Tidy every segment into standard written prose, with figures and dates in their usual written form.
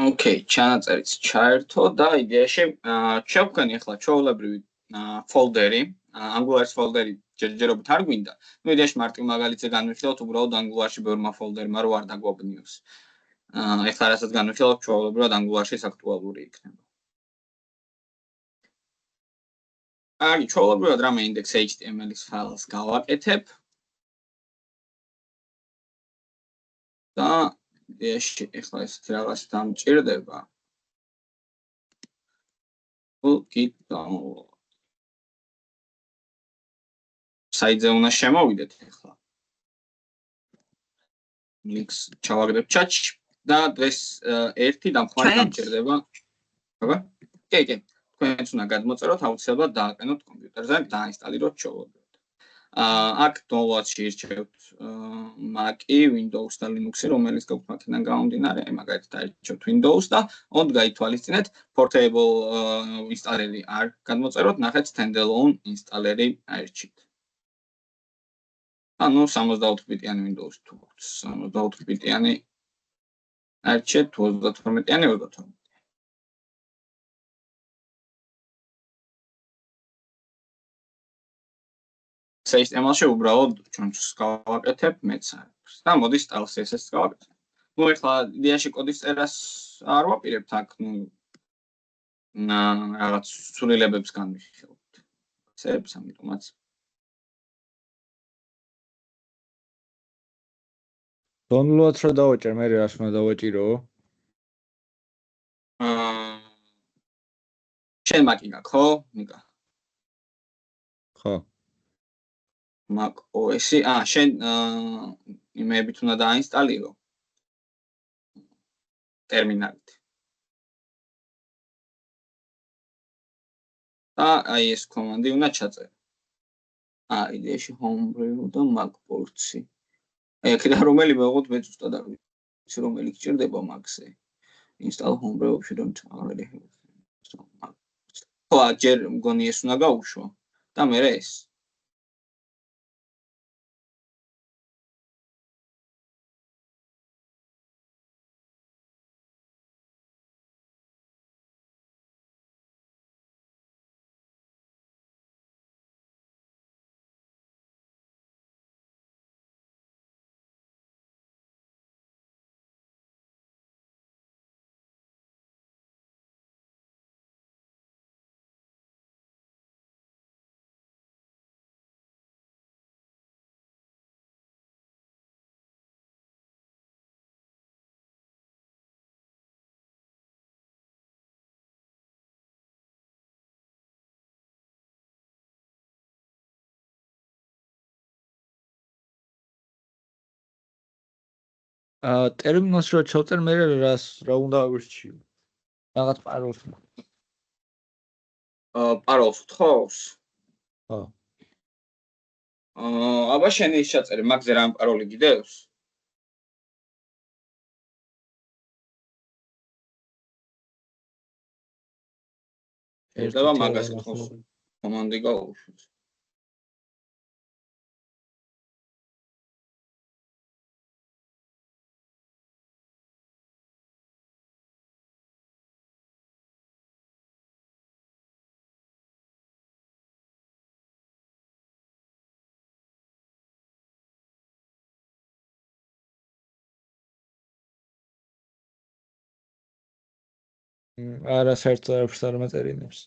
ოკეი, ჩანაწერიც ჩაერთო და იდეაში შევქმნი ახლა ჩვეულებრივი ფოლდერი, Angular-ის ფოლდერი ჯერჯერობით არ გვინდა. იდეაში მარტივ მაგალითზე განვიხილოთ, უბრალოდ Angular-ში ბევრმა ფოლდერმა რო არ დაგვაბნიოს. ეხლა რასაც განვიხილოთ, ჩვეულებრივად Angular-ში აქტუალური იქნება. აი, ჩვეულებრივად რამე index.html-ის ფაილს გავაკეთებ. და იდეაში ეხლა ესეთი რაღაც დამჭირდება. Git download. საიტზე უნდა შემოვიდეთ ახლა. links ჩავაგდებ chat-ში და დღეს ერთი დამხმარე დამჭირდება. აბა? კი. თქვენც უნდა გადმოწეროთ, აუცილებლად დააყენოთ კომპიუტერზე, დაინსტალიროთ ჩვეულებრივად. აქ download-ში ირჩევთ Mac-ი, Windows და Linux-ი, რომელიც გაქვთ მაქედან გამომდინარე, მაგალითად აირჩევთ Windows და ond გაითვალისწინეთ portable ინსტალერი არ გადმოწეროთ, ნახეთ standalone ინსტალერი აირჩით. ანუ 64 ბიტიანი Windows თუ გვაქვს, 64 ბიტიანი აირჩეთ, 32-იანი 32. HTML-ში უბრალოდ ჩვენს გავაკეთებ მეც არის. და მოდი style CSS-ს გავაკეთებ. ეხლა იდეაში კოდის წერას არ ვაპირებთ აქ, რაღაც სრულილებებს განვიხილოთ. წერებს ამიტომაც. download რა დავაჭერ, მე რას უნდა დავაჭირო? შენ Mac-ი გაქვს, ხო? ნიკა. ხო. Mac OS-ი, შენ იმეებით უნდა დაინსტალირო. ტერმინალით. და აი ეს კომანდი უნდა ჩაწერო. იდეაში homebrew და Mac ports-ი. აი აქედან რომელი მოვიღოთ მე ზუსტად არ ვიცი, რომელი გჭირდება Mac-ზე. Install homebrew if you don't already have it. ხო, ჯერ მგონი ეს უნდა გაუშვა და მე ეს. ტერმინალს რო ჩავწერ, მე რა უნდა ავირჩიო? რაღაც პაროლს. პაროლს თხოვს? ხო. აბა შენ ის ჩაწერე, მაგზე რამ პაროლი გიდევს? ერთება მაგას თხოვს. კომანდი გაუშვით. არა საერთოდ არაფერს არ მაწერინებს.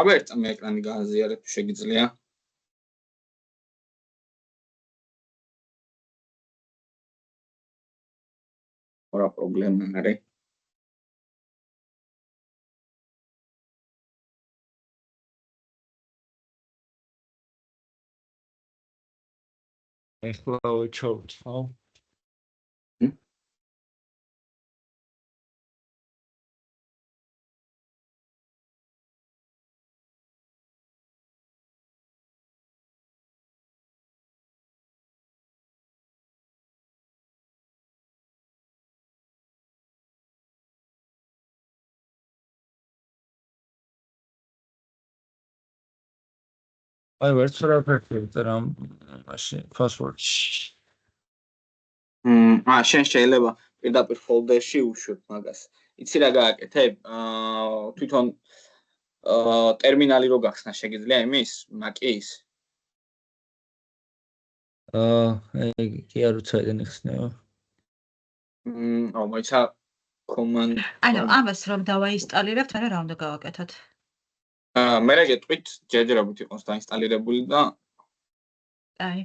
აბა ერთ წამი ეკრანი გააზიარებ შეგიძლია. რა პრობლემა არის? ეხლა ვეჩვევთ, ხო? აი ვერც რაფერს რამ მაშინ password. შენ შეიძლება პირდაპირ folder-ში უშვებ მაგას. იცი რა გააკეთებ? თვითონ ტერმინალი რო გახსნა შეგიძლია იმის Mac-ის? კი არ უცადენ იხსნება. მოიცა command. ანუ ამას რომ დავაინსტალირებთ, მერე რა უნდა გავაკეთოთ? მერე გეტყვით, ჯერჯერობით იყოს დაინსტალირებული და აი.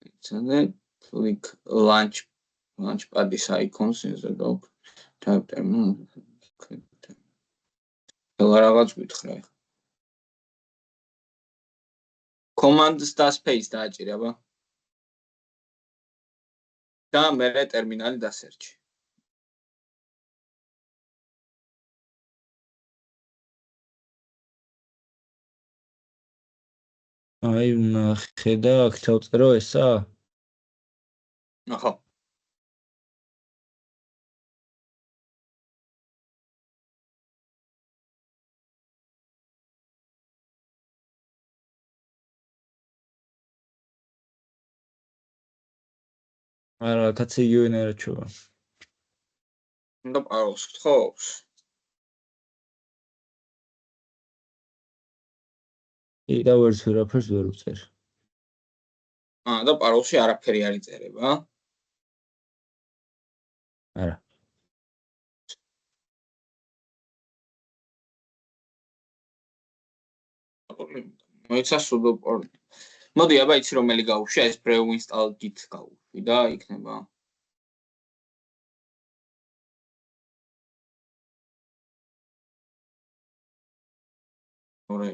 იცოდე, click launchpad-ის icons ისე გავ type terminal. რაღაც გითხრა. Commands და space დააჭირე, აბა. და მერე ტერმინალი დასერჩი. აი ნახე და აქ დავწერო ესა? ხო. არა, კაცი იგივე რაჩოა. უნდა პაროლს გთხოვს? და ვერაფერს ვერ ვწერ. და პაროლში არაფერი არ იწერება? არა. მოიცა sudo port. მოდი, აბა იცი რომელი გავუშვი, ეს brew install git გავუშვი და იქნება. ორე.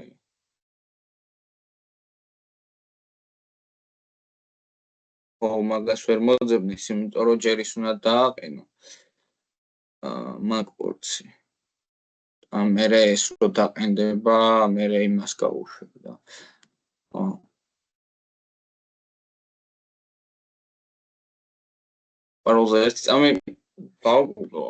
მაგას ვერ მოძებნის, იმიტომ რომ ჯერ ის უნდა დააყენო. Mac-პორტსი. მერე ეს რო დაყენდება, მერე იმას გავუშვებ და. პაროლზე ერთი წამი დავუყო.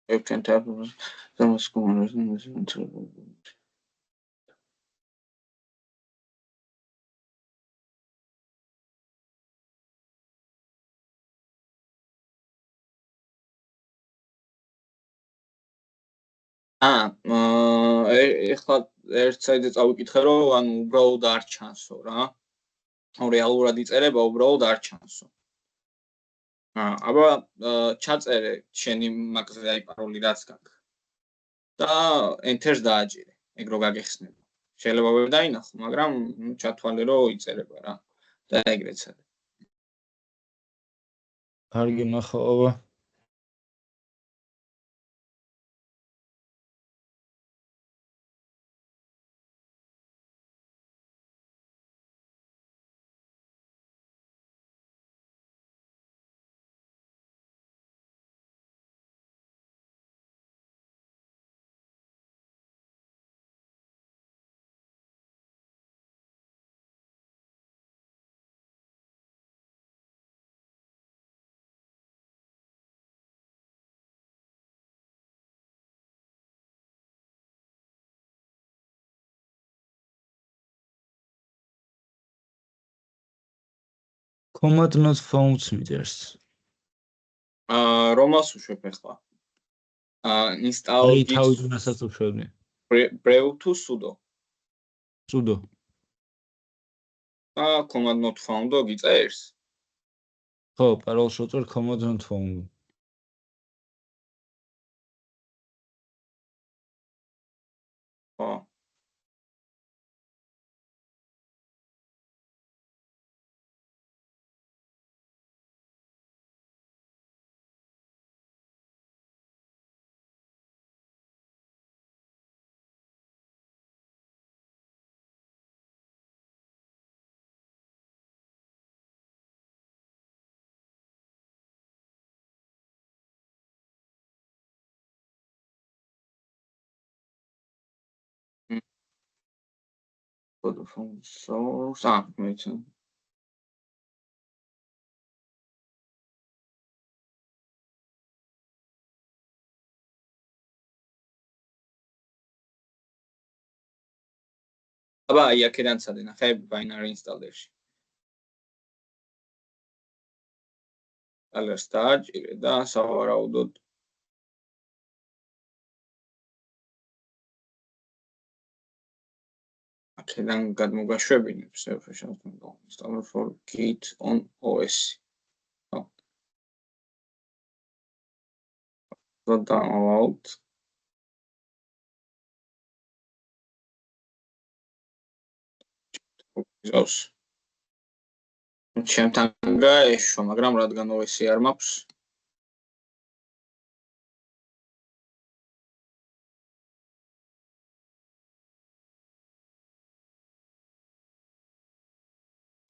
You can tap on the screen. ეხლა ერთ საიდზე წავიკითხე, რომ ანუ უბრალოდ არ ჩანსო რა. რეალურად იწერება, უბრალოდ არ ჩანსო. აბა ჩაწერე შენი Mac-ზე აი პაროლი რაც გაქვს. და enter-ს დააჭირე, ეგ რო გაგეხსნება. შეიძლება ვერ დაინახო, მაგრამ ჩათვალე რომ იწერება რა. და ეგრეც არის. კარგი ნახავ. Command not found meters. რომას უშვებ ახლა? Install git. თავი უნასაც უშვებდი. brew to sudo. Sudo. command not found გიწერს? ხო, პაროლს უწერ command not found. code from source მეცი აბა აი აქედან წადე ნახე binary installer-ში installer დააჭირე და სავარაუდოდ აქედან გადმოგაშვებინებს installer for Git on OS the download ზავს ჩემთან გაეშვა მაგრამ რადგან OS-ი არ მაქვს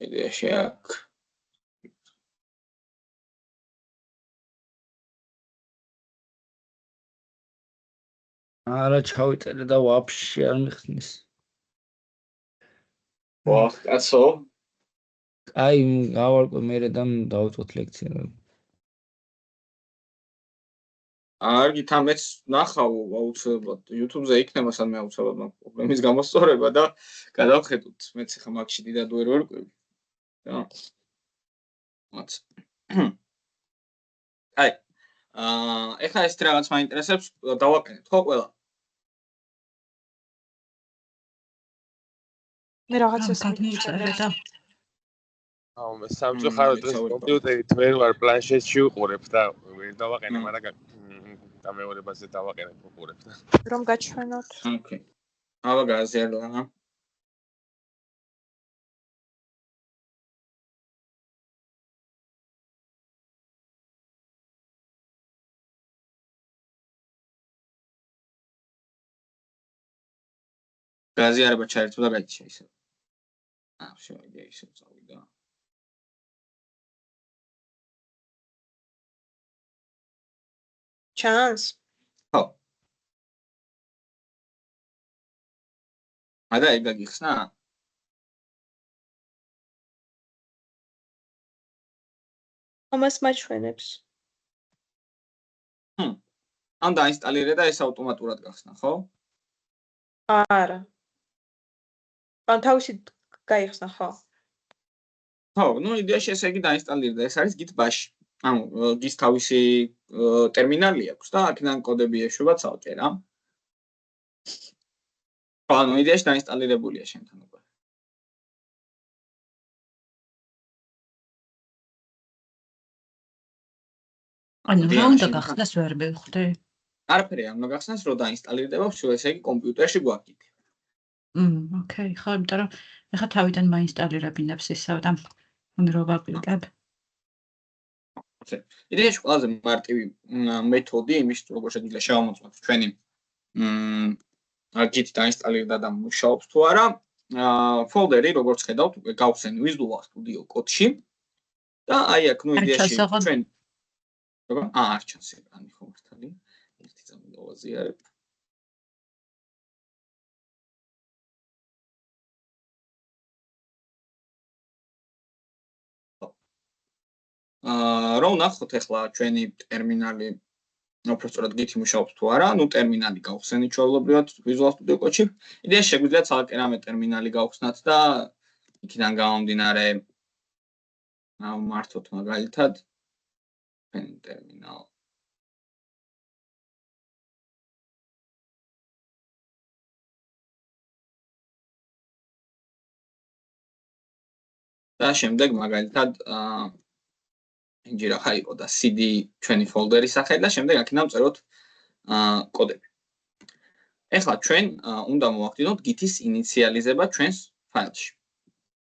იდეაში აქ არა ჩავიწერე და ვაფშე არ მიხსნის ვახ კაცო აი გავარკვე მერე და დავუწყოთ ლექცია არ გითამეც ნახავ აუცილებლად YouTube-ზე იქნება სადმე აუცილებლად მაგ პრობლემის გამოსწორება და გადავხედოთ მეც ხა მაგში დიდად ვერ ვარკვევი და მოც აი ეხლა ეს რაღაც მაინტერესებს დავაყენეთ ხო ყველა მე რაღაცას გადმოიწერე და აუ მე სამწუხაროდ დღეს კომპიუტერით ვერ ვარ პლანშეტში უყურებ და ვერ დავაყენე მაგრამ დამეორებაზე დავაყენებ უყურებ და რომ გაჩვენოთ ოკეი აბა გაზიარდა გაზიარება ჩაერთო და გაიჩა ისე შევიდა ისე წავიდა ჩანს ხო არა ეგ გიხსნა ამას მაჩვენებს ან დაინსტალირე და ეს ავტომატურად გახსნა ხო არა ან თავისი გაიხსნა ხო ხო ნუ იდეაში ესე იგი დაინსტალირდა ეს არის git bash ანუ git თავისი ტერმინალი აქვს და აქედან კოდები ეშვება ცალკე რა ანუ იდეაში დაინსტალირებულია შენთან უკვე ანუ რა უნდა გახსნას ვერ მივხვდი არაფერი არ უნდა გახსნას რომ დაინსტალირდება სულ ესე იგი კომპიუტერში გვაქვს ოკეი ხო იმიტომ რომ ეხა თავიდან მაინსტალირებინებს ისევ და უნდა რომ ვაკლიკებ იდეაში ყველაზე მარტივი მეთოდი იმის როგორ შეგვიძლია შევამოწმოთ ჩვენი git დაინსტალირდა და მუშაობს თუ არა ფოლდერი როგორც ხედავთ უკვე გავხსენ Visual Studio Code-ში და აი აქ ნუ იდეაში ჩვენ როგორ არ ჩანს ეკრანი ხო მართალი ერთი წამი დავაზიარებ რომ ნახოთ ახლა ჩვენი ტერმინალი უბრალოდ git-ი მუშაობს თუ არა, ნუ ტერმინალი გავხსენით ჩვეულებრივად Visual Studio Code-ში. იდეაში შეგვიძლია ცალკე რამე ტერმინალი გავხსნათ და იქიდან გამომდინარე მართოთ მაგალითად ტერმინალ და შემდეგ მაგალითად ინჯერა ხაიყო და cd ჩვენი ფოლდერის სახელი და შემდეგ აქედან წეროთ კოდები. ეხლა ჩვენ უნდა მოვახდინოთ git-ის ინიციალიზება ჩვენს ფაილში.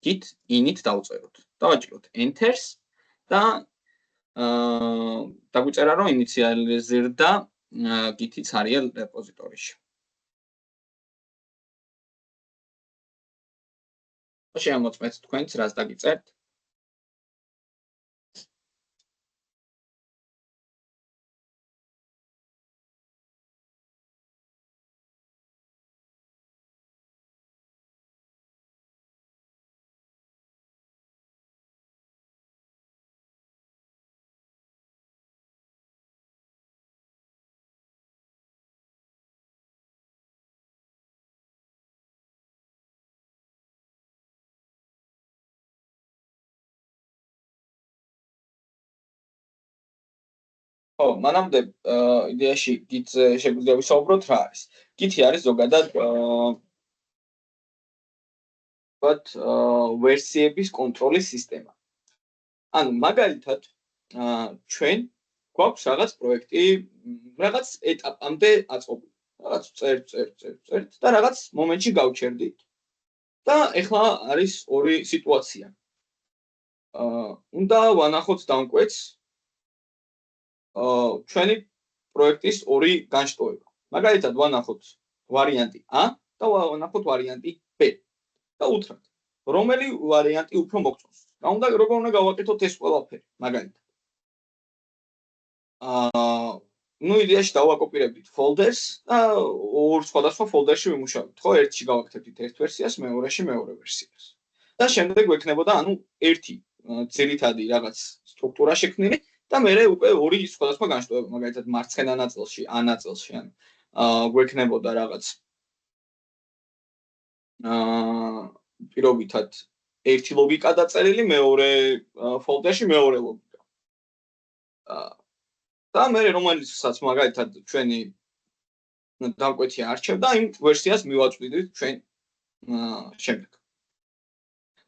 git init დავწეროთ. დავაჭიროთ enter-ს და დაგვიწერა რომ ინიციალიზირდა git-ი Arial რეპოზიტორიში. შემოწმეთ თქვენც რას დაგიწერთ. ხო, მანამდე იდეაში Git-ზე შეგვიძლია ვისაუბროთ რა არის. Git-ი არის ზოგადად ვერსიების კონტროლის სისტემა. ანუ მაგალითად, ჩვენ გვაქვს რაღაც პროექტი, რაღაც ეტაპამდე აწყობილი. რაღაც წერთ და რაღაც მომენტში გავჩერდით. და ეხლა არის ორი სიტუაცია. უნდა ვანახოთ დამკვეთს ჩვენი პროექტის ორი განშტოება. მაგალითად, ვანახოთ ვარიანტი A და ვანახოთ ვარიანტი B. და უთხრათ, რომელი ვარიანტი უფრო მოგწონს. და როგორ უნდა გავაკეთოთ ეს ყველაფერი, მაგალითად. ნუ იდეაში დავაკოპირებდით folders და ორ სხვადასხვა folder-ში ვიმუშავებთ, ხო? ერთში გავაკეთებდით ერთ ვერსიას, მეორეში მეორე ვერსიას. და შემდეგ გვექნებოდა, ანუ ერთი ძირითადი რაღაც სტრუქტურა შექმნილი და მერე უკვე ორი სხვადასხვა განშტოება, მაგალითად მარცხენა ნაწილში, A ნაწილში, ანუ გვექნებოდა რაღაც პირობითად ერთი ლოგიკა დაწერილი, მეორე folder-ში მეორე ლოგიკა. და მერე რომელიცაც მაგალითად ჩვენი დამკვეთი არჩევდა, იმ ვერსიას მივაწვდით ჩვენ შემდეგ.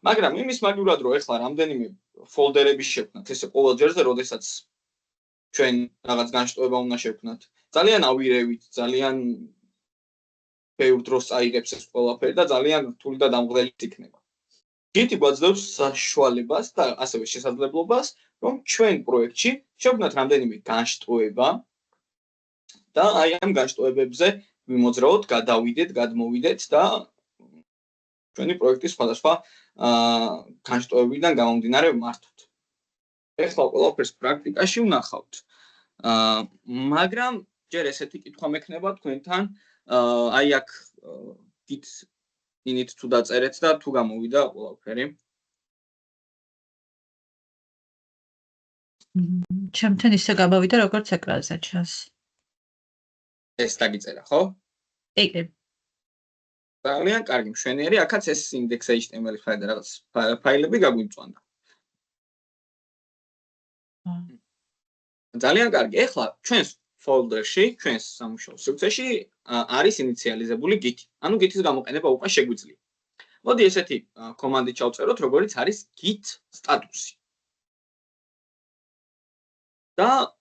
მაგრამ იმის მაგივრად რომ ეხლა რამდენიმე folder-ები შევქმნათ, ესე ყოველ ჯერზე, როდესაც ჩვენ რაღაც განშტოება უნდა შევქმნათ, ძალიან ავირევით, ძალიან ბევრ დროს წაიღებს ეს ყველაფერი და ძალიან რთული და დამღლელი იქნება. Git-ი გვაძლევს საშუალებას და ასევე შესაძლებლობას, რომ ჩვენ პროექტში შევქმნათ რამდენიმე განშტოება და აი ამ განშტოებებზე ვიმოძრაოთ, გადავიდეთ, გადმოვიდეთ და ჩვენი პროექტის სხვადასხვა განშტოებიდან გამომდინარე ვმართოთ. ეხლა ყველაფერს პრაქტიკაში ვნახავთ. მაგრამ ჯერ ესეთი კითხვა მექნება თქვენთან, აი აქ Git init თუ დაწერეთ და თუ გამოვიდა ყველაფერი. ჩემთან ისე გამოვიდა, როგორც ეკრანზე ჩანს. ეს დაგიწერა, ხო? კი. ძალიან კარგი, მშვენიერი, აქაც ეს index.html ფაილი და რაღაც ფაილები გაგვიწვანდა. ძალიან კარგი. ეხლა ჩვენს folder-ში, ჩვენს სამუშაო სივრცეში არის ინიციალიზებული Git. ანუ Git-ის გამოყენება უკვე შეგვიძლია. მოდი ესეთი კომანდი ჩავწეროთ, როგორიც არის Git სტატუსი. და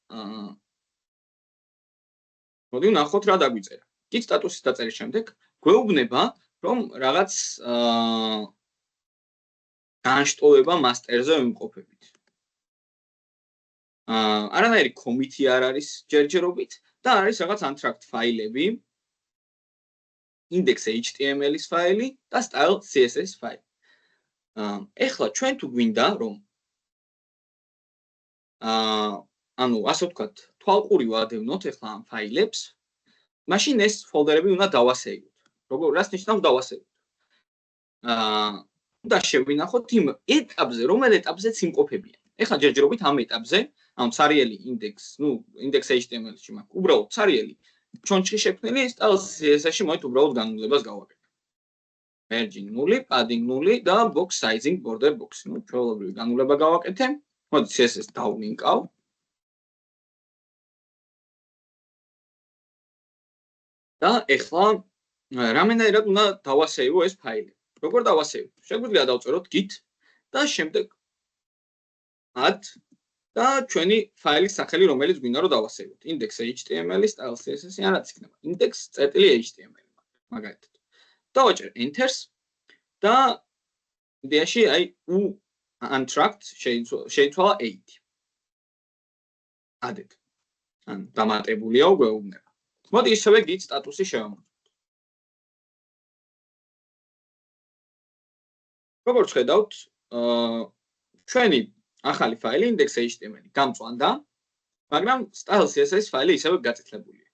მოდი ვნახოთ რა დაგვიწერა. Git სტატუსის დაწერის შემდეგ გვეუბნება, რომ რაღაც განშტოება მასტერზე ვიმყოფებით. არანაირი კომიტი არ არის ჯერჯერობით და არის რაღაც untracked ფაილები, index.html-ის ფაილი და style.css ფაილი. ეხლა ჩვენ თუ გვინდა, რომ ანუ ასე ვთქვათ, თვალყური ვადევნოთ ეხლა ამ ფაილებს, მაშინ ეს folder-ები უნდა დავასეიროთ. რას ნიშნავს დავასეიროთ? უნდა შევინახოთ იმ ეტაპზე, რომელ ეტაპზეც იმყოფებიან. ეხლა ჯერჯერობით ამ ეტაპზე, ანუ ცარიელი index.html-ში მაქვს, უბრალოდ ცარიელი ჩონჩხი შექმნილი, style.css-ში მოით უბრალოდ განვლებას გავაკეთებ. margin 0, padding 0 და box sizing border box. ნუ ჩვეულებრივი განვლება გავაკეთებ. მოდი CSS დავლინკავ. და ეხლა რამენაირად უნდა დავასეივო ეს ფაილი. როგორ დავასეივო? შეგვიძლია დავწეროთ git და შემდეგ add და ჩვენი ფაილის სახელი, რომელიც გვინდა რომ დავასეივოთ. index.html, style.css-ი ან რაც იქნება. index.html მაგალითად. დავაჭერ enter-ს და იდეაში აი untracked შეიცვალა 8. added. ან დამატებულია გვეუბნება. მოდი ისევე git სტატუსი შევამოწმოთ. როგორც ხედავთ, ჩვენი ახალი ფაილი index.html გამწვანდა, მაგრამ style.css ფაილი ისევე გაწითლებულია.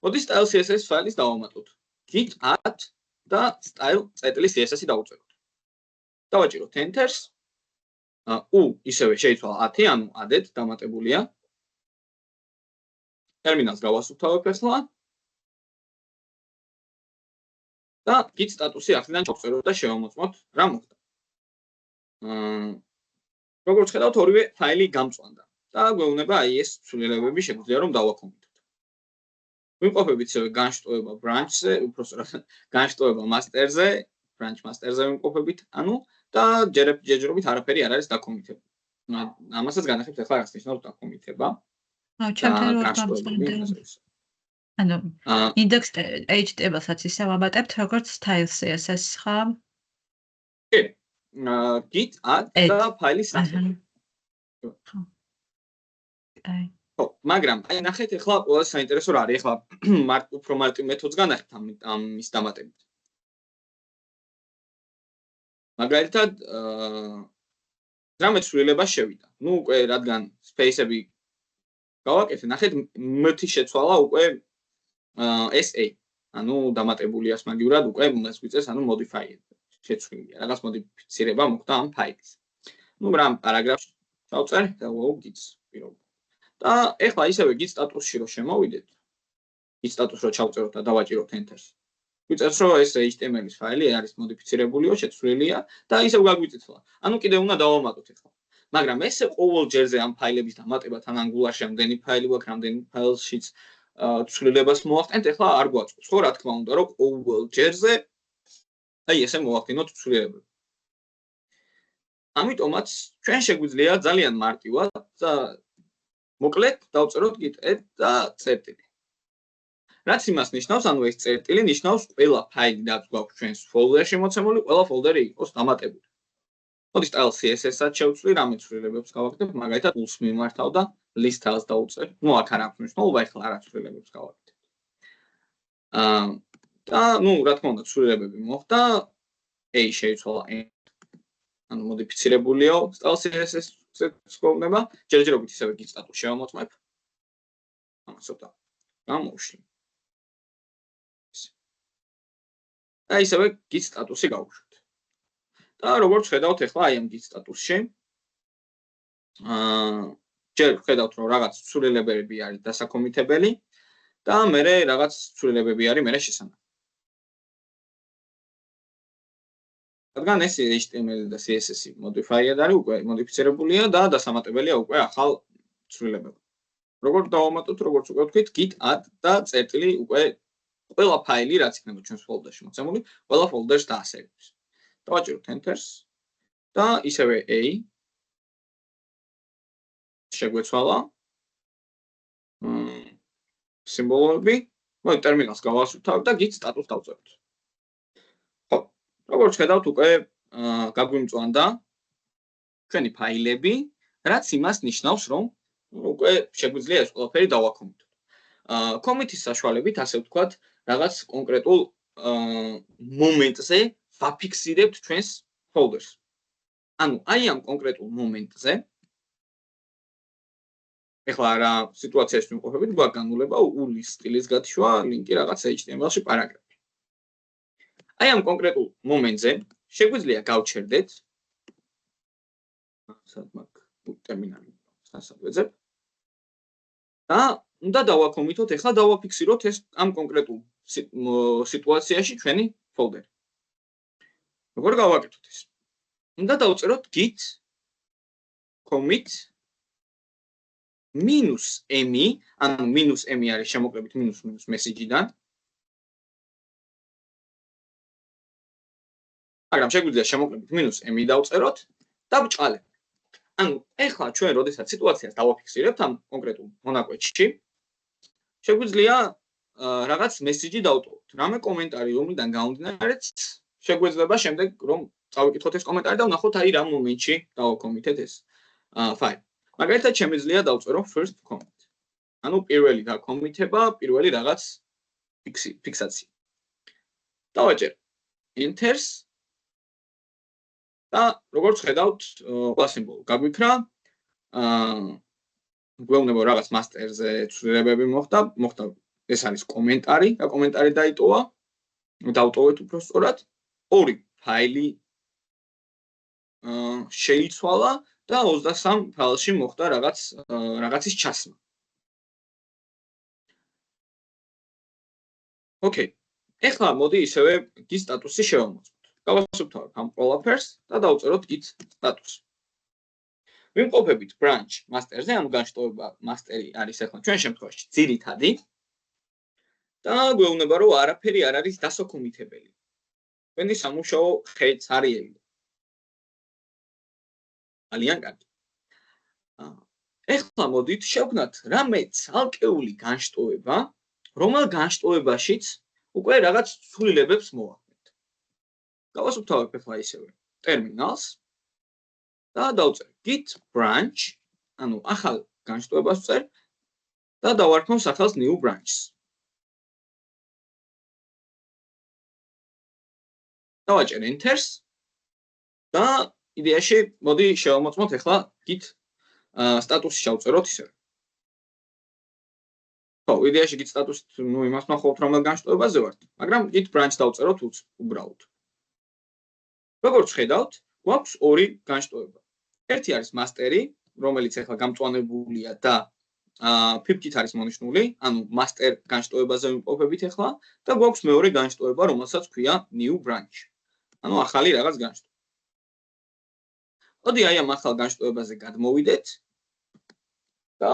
მოდი style.css ფაილის დავამატოთ. git add და style.css-ი დავუწეროთ. დავაჭიროთ enter-ს. ისევე შეიცვალა 10, ანუ added დამატებულია. ტერმინალს გავასუფთავებ ახლა. და git სტატუსი აქედან ჩავწეროთ და შევამოწმოთ რა მოხდა. როგორც ხედავთ, ორივე ფაილი გამწვანდა. და გვეუბნება აი ეს ცვლილებები შეგვიძლია რომ დავაკომიტოთ. ვიმყოფებით ისევე განშტოება branch-ზე, უბრალოდ განშტოება master-ზე, branch master-ზე ვიმყოფებით, ანუ და ჯერჯერობით არაფერი არ არის დაკომიტებული. ამასაც განახებთ ახლა რას ნიშნავს დაკომიტება. ჩემთან რო გამწვენდა. ანუ index html-საც ისე ვამატებთ როგორც style css ხა? კი. git add და ფაილის სახელი. ხო, მაგრამ აი ნახეთ ახლა ყველა საინტერესო რა არის ახლა უფრო მარტივ მეთოდს განახებთ ამის დამატებით. მაგალითად რამე ცვლილება შევიდა. ნუ უკვე რადგან space-ები გავაკეთე, ნახეთ მ-ი შეცვალა უკვე SA. ანუ დამატებულიას მაგივრად უკვე მას გვიწევს, ანუ modify შეცვლილია. რაღაც მოდიფიცირება მოხდა ამ ფაილის. ნუ რამ პარაგრაფში ჩავწერ და git-ს პირობ. და ეხლა ისევე git სტატუსში რო შემოვიდეთ. git სტატუსს რო ჩავწეროთ და დავაჭიროთ enter-ს. გვიწევს რომ ეს HTML-ის ფაილი არის მოდიფიცირებულიო, შეცვლილია და ისევ გაგვიწითლა. ანუ კიდე უნდა დავამატოთ ეხლა. მაგრამ ესე ყოველ ჯერზე ამ ფაილების დამატება თან Angular-ში რამდენი ფაილი გვაქვს, რამდენი ფაილშიც ცვლილებას მოახდენთ, ეხლა არ გვაწყობს. ხო, რა თქმა უნდა, რომ ყოველ ჯერზე აი ესე მოახდინოთ ცვლილებები. ამიტომაც ჩვენ შეგვიძლია ძალიან მარტივად და მოკლედ დავწეროთ git add და წერტილი. რაც იმას ნიშნავს, ანუ ეს წერტილი ნიშნავს ყველა ფაილი რაც გვაქვს ჩვენს folder-ში მოცემული, ყველა folder-ი იყოს დამატებული. მოდი style css-საც შევცვლი, რამე ცვლილებებს გავაკეთებ, მაგალითად ულს მიმართავ და list-ს დავწერ. ნუ აქ არ აქვს მნიშვნელობა, ეხლა რა ცვლილებებს გავაკეთებ. და ნუ რა თქმა უნდა ცვლილებები მოხდა, a შეიცვალა ანუ მოდიფიცირებულიო style css-ს გვეუბნება, ჯერჯერობით ისევე git სტატუსს შევამოწმებ. ამას ცოტა გამოვშლი. და ისევე git სტატუსი გავუშვით. და როგორც ხედავთ ახლა აი ამ git სტატუსში ჯერ ხედავთ რომ რაღაც ცვლილებები არის დასაკომიტებელი და მერე რაღაც ცვლილებები არის მერე შესანიშნავი. რადგან ეს HTML და CSS-ი modified არის უკვე მოდიფიცირებულია და დასამატებელია უკვე ახალ ცვლილებები. როგორც დავამატოთ, როგორც უკვე ვთქვით, git add და წერტილი უკვე ყველა ფაილი რაც იქნება ჩვენს folder-ში მოცემული, ყველა folder-ს დაასერებს. დავაჭიროთ enter-ს და ისევე a შეგვეცვალა სიმბოლოები, მოდი ტერმინალს გავასრულთავ და git status დავწეროთ. ხო, როგორც ხედავთ უკვე გაგვიმწვანდა ჩვენი ფაილები, რაც იმას ნიშნავს, რომ უკვე შეგვიძლია ეს ყველაფერი დავაკომიტოთ. კომიტის საშუალებით, ასე ვთქვათ, რაღაც კონკრეტულ მომენტზე ვაფიქსირებთ ჩვენს folder-ს. ანუ აი ამ კონკრეტულ მომენტზე ეხლა რა სიტუაციაში ვიმყოფებით, გვაქვს განულება ულის სტილის გათიშვა, ლინკი რაღაც HTML-ში პარაგრაფი. აი ამ კონკრეტულ მომენტზე შეგვიძლია გავჩერდეთ სადმაკ ტერმინალი სასაძვეძებ და უნდა დავაკომიტოთ, ეხლა დავაფიქსიროთ ეს ამ კონკრეტულ სიტუაციაში ჩვენი folder. როგორ გავაკეთოთ ეს? უნდა დავწეროთ git commit -m, ანუ -m არის შემოკლებით --- message-დან. მაგრამ შეგვიძლია შემოკლებით -m დავწეროთ და ვჭყალებ. ანუ ეხლა ჩვენ როდესაც სიტუაციას დავაფიქსირებთ ამ კონკრეტულ მონაკვეთში, შეგვიძლია რაღაც message-ი დავტოვოთ. რამე კომენტარი, რომლიდან გამომდინარეც შეგვეძლება შემდეგ რომ წავიკითხოთ ეს კომენტარი და ვნახოთ აი რა მომენტში დავაკომიტეთ ეს ფაილი. მაგალითად შემიძლია დავწერო first commit. ანუ პირველი დაკომიტება, პირველი რაღაც ფიქსაცია. დავაჭერ enter-ს და როგორც ხედავთ, ყველა სიმბოლო გაგვიქრა. გვეუბნება რაღაც master-ზე ცვლილებები მოხდა. ეს არის კომენტარი და კომენტარი დაიტოვა. დავტოვეთ უფრო სწორად. ორი ფაილი შეიცვალა და 23 ფაილში მოხდა რაღაცის ჩასმა. ოკეი. ეხლა მოდი ისევე git სტატუსი შევამოწმოთ. გავასუფთავებ ამ ყველაფერს და დავწეროთ git სტატუსი. ვიმყოფებით branch master-ზე, ანუ განშტოება master-ი არის ახლა ჩვენ შემთხვევაში ძირითადი და გვეუბნება რომ არაფერი არ არის დასოქმითებელი. თქვენი სამუშაო ხეც არიელი. ძალიან კარგი. ეხლა მოდით შევქმნათ რამე ცალკეული განშტოება, რომელ განშტოებაშიც უკვე რაღაც ცვლილებებს მოვახდენთ. გავასუფთავებ ახლა ისევე ტერმინალს და დავწერ git branch, ანუ ახალ განშტოებას ვწერ და დავარქმევ სახელს new branch. დავაჭერ enter-ს და იდეაში მოდი შევამოწმოთ ახლა git სტატუსი შევწეროთ ისე. ხო, იდეაში git სტატუსით იმას ნახავთ რომელ განშტოებაზე ვართ, მაგრამ git branch დავწეროთ უბრალოდ. როგორც ხედავთ, გვაქვს ორი განშტოება. ერთი არის master-ი, რომელიც ახლა გამწვანებულია და pip-ით არის მონიშნული, ანუ master განშტოებაზე ვიმყოფებით ახლა და გვაქვს მეორე განშტოება, რომელსაც ქვია new branch. ანუ ახალი რაღაც განშტოება. მოდი აი ამ ახალ განშტოებაზე გადმოვიდეთ და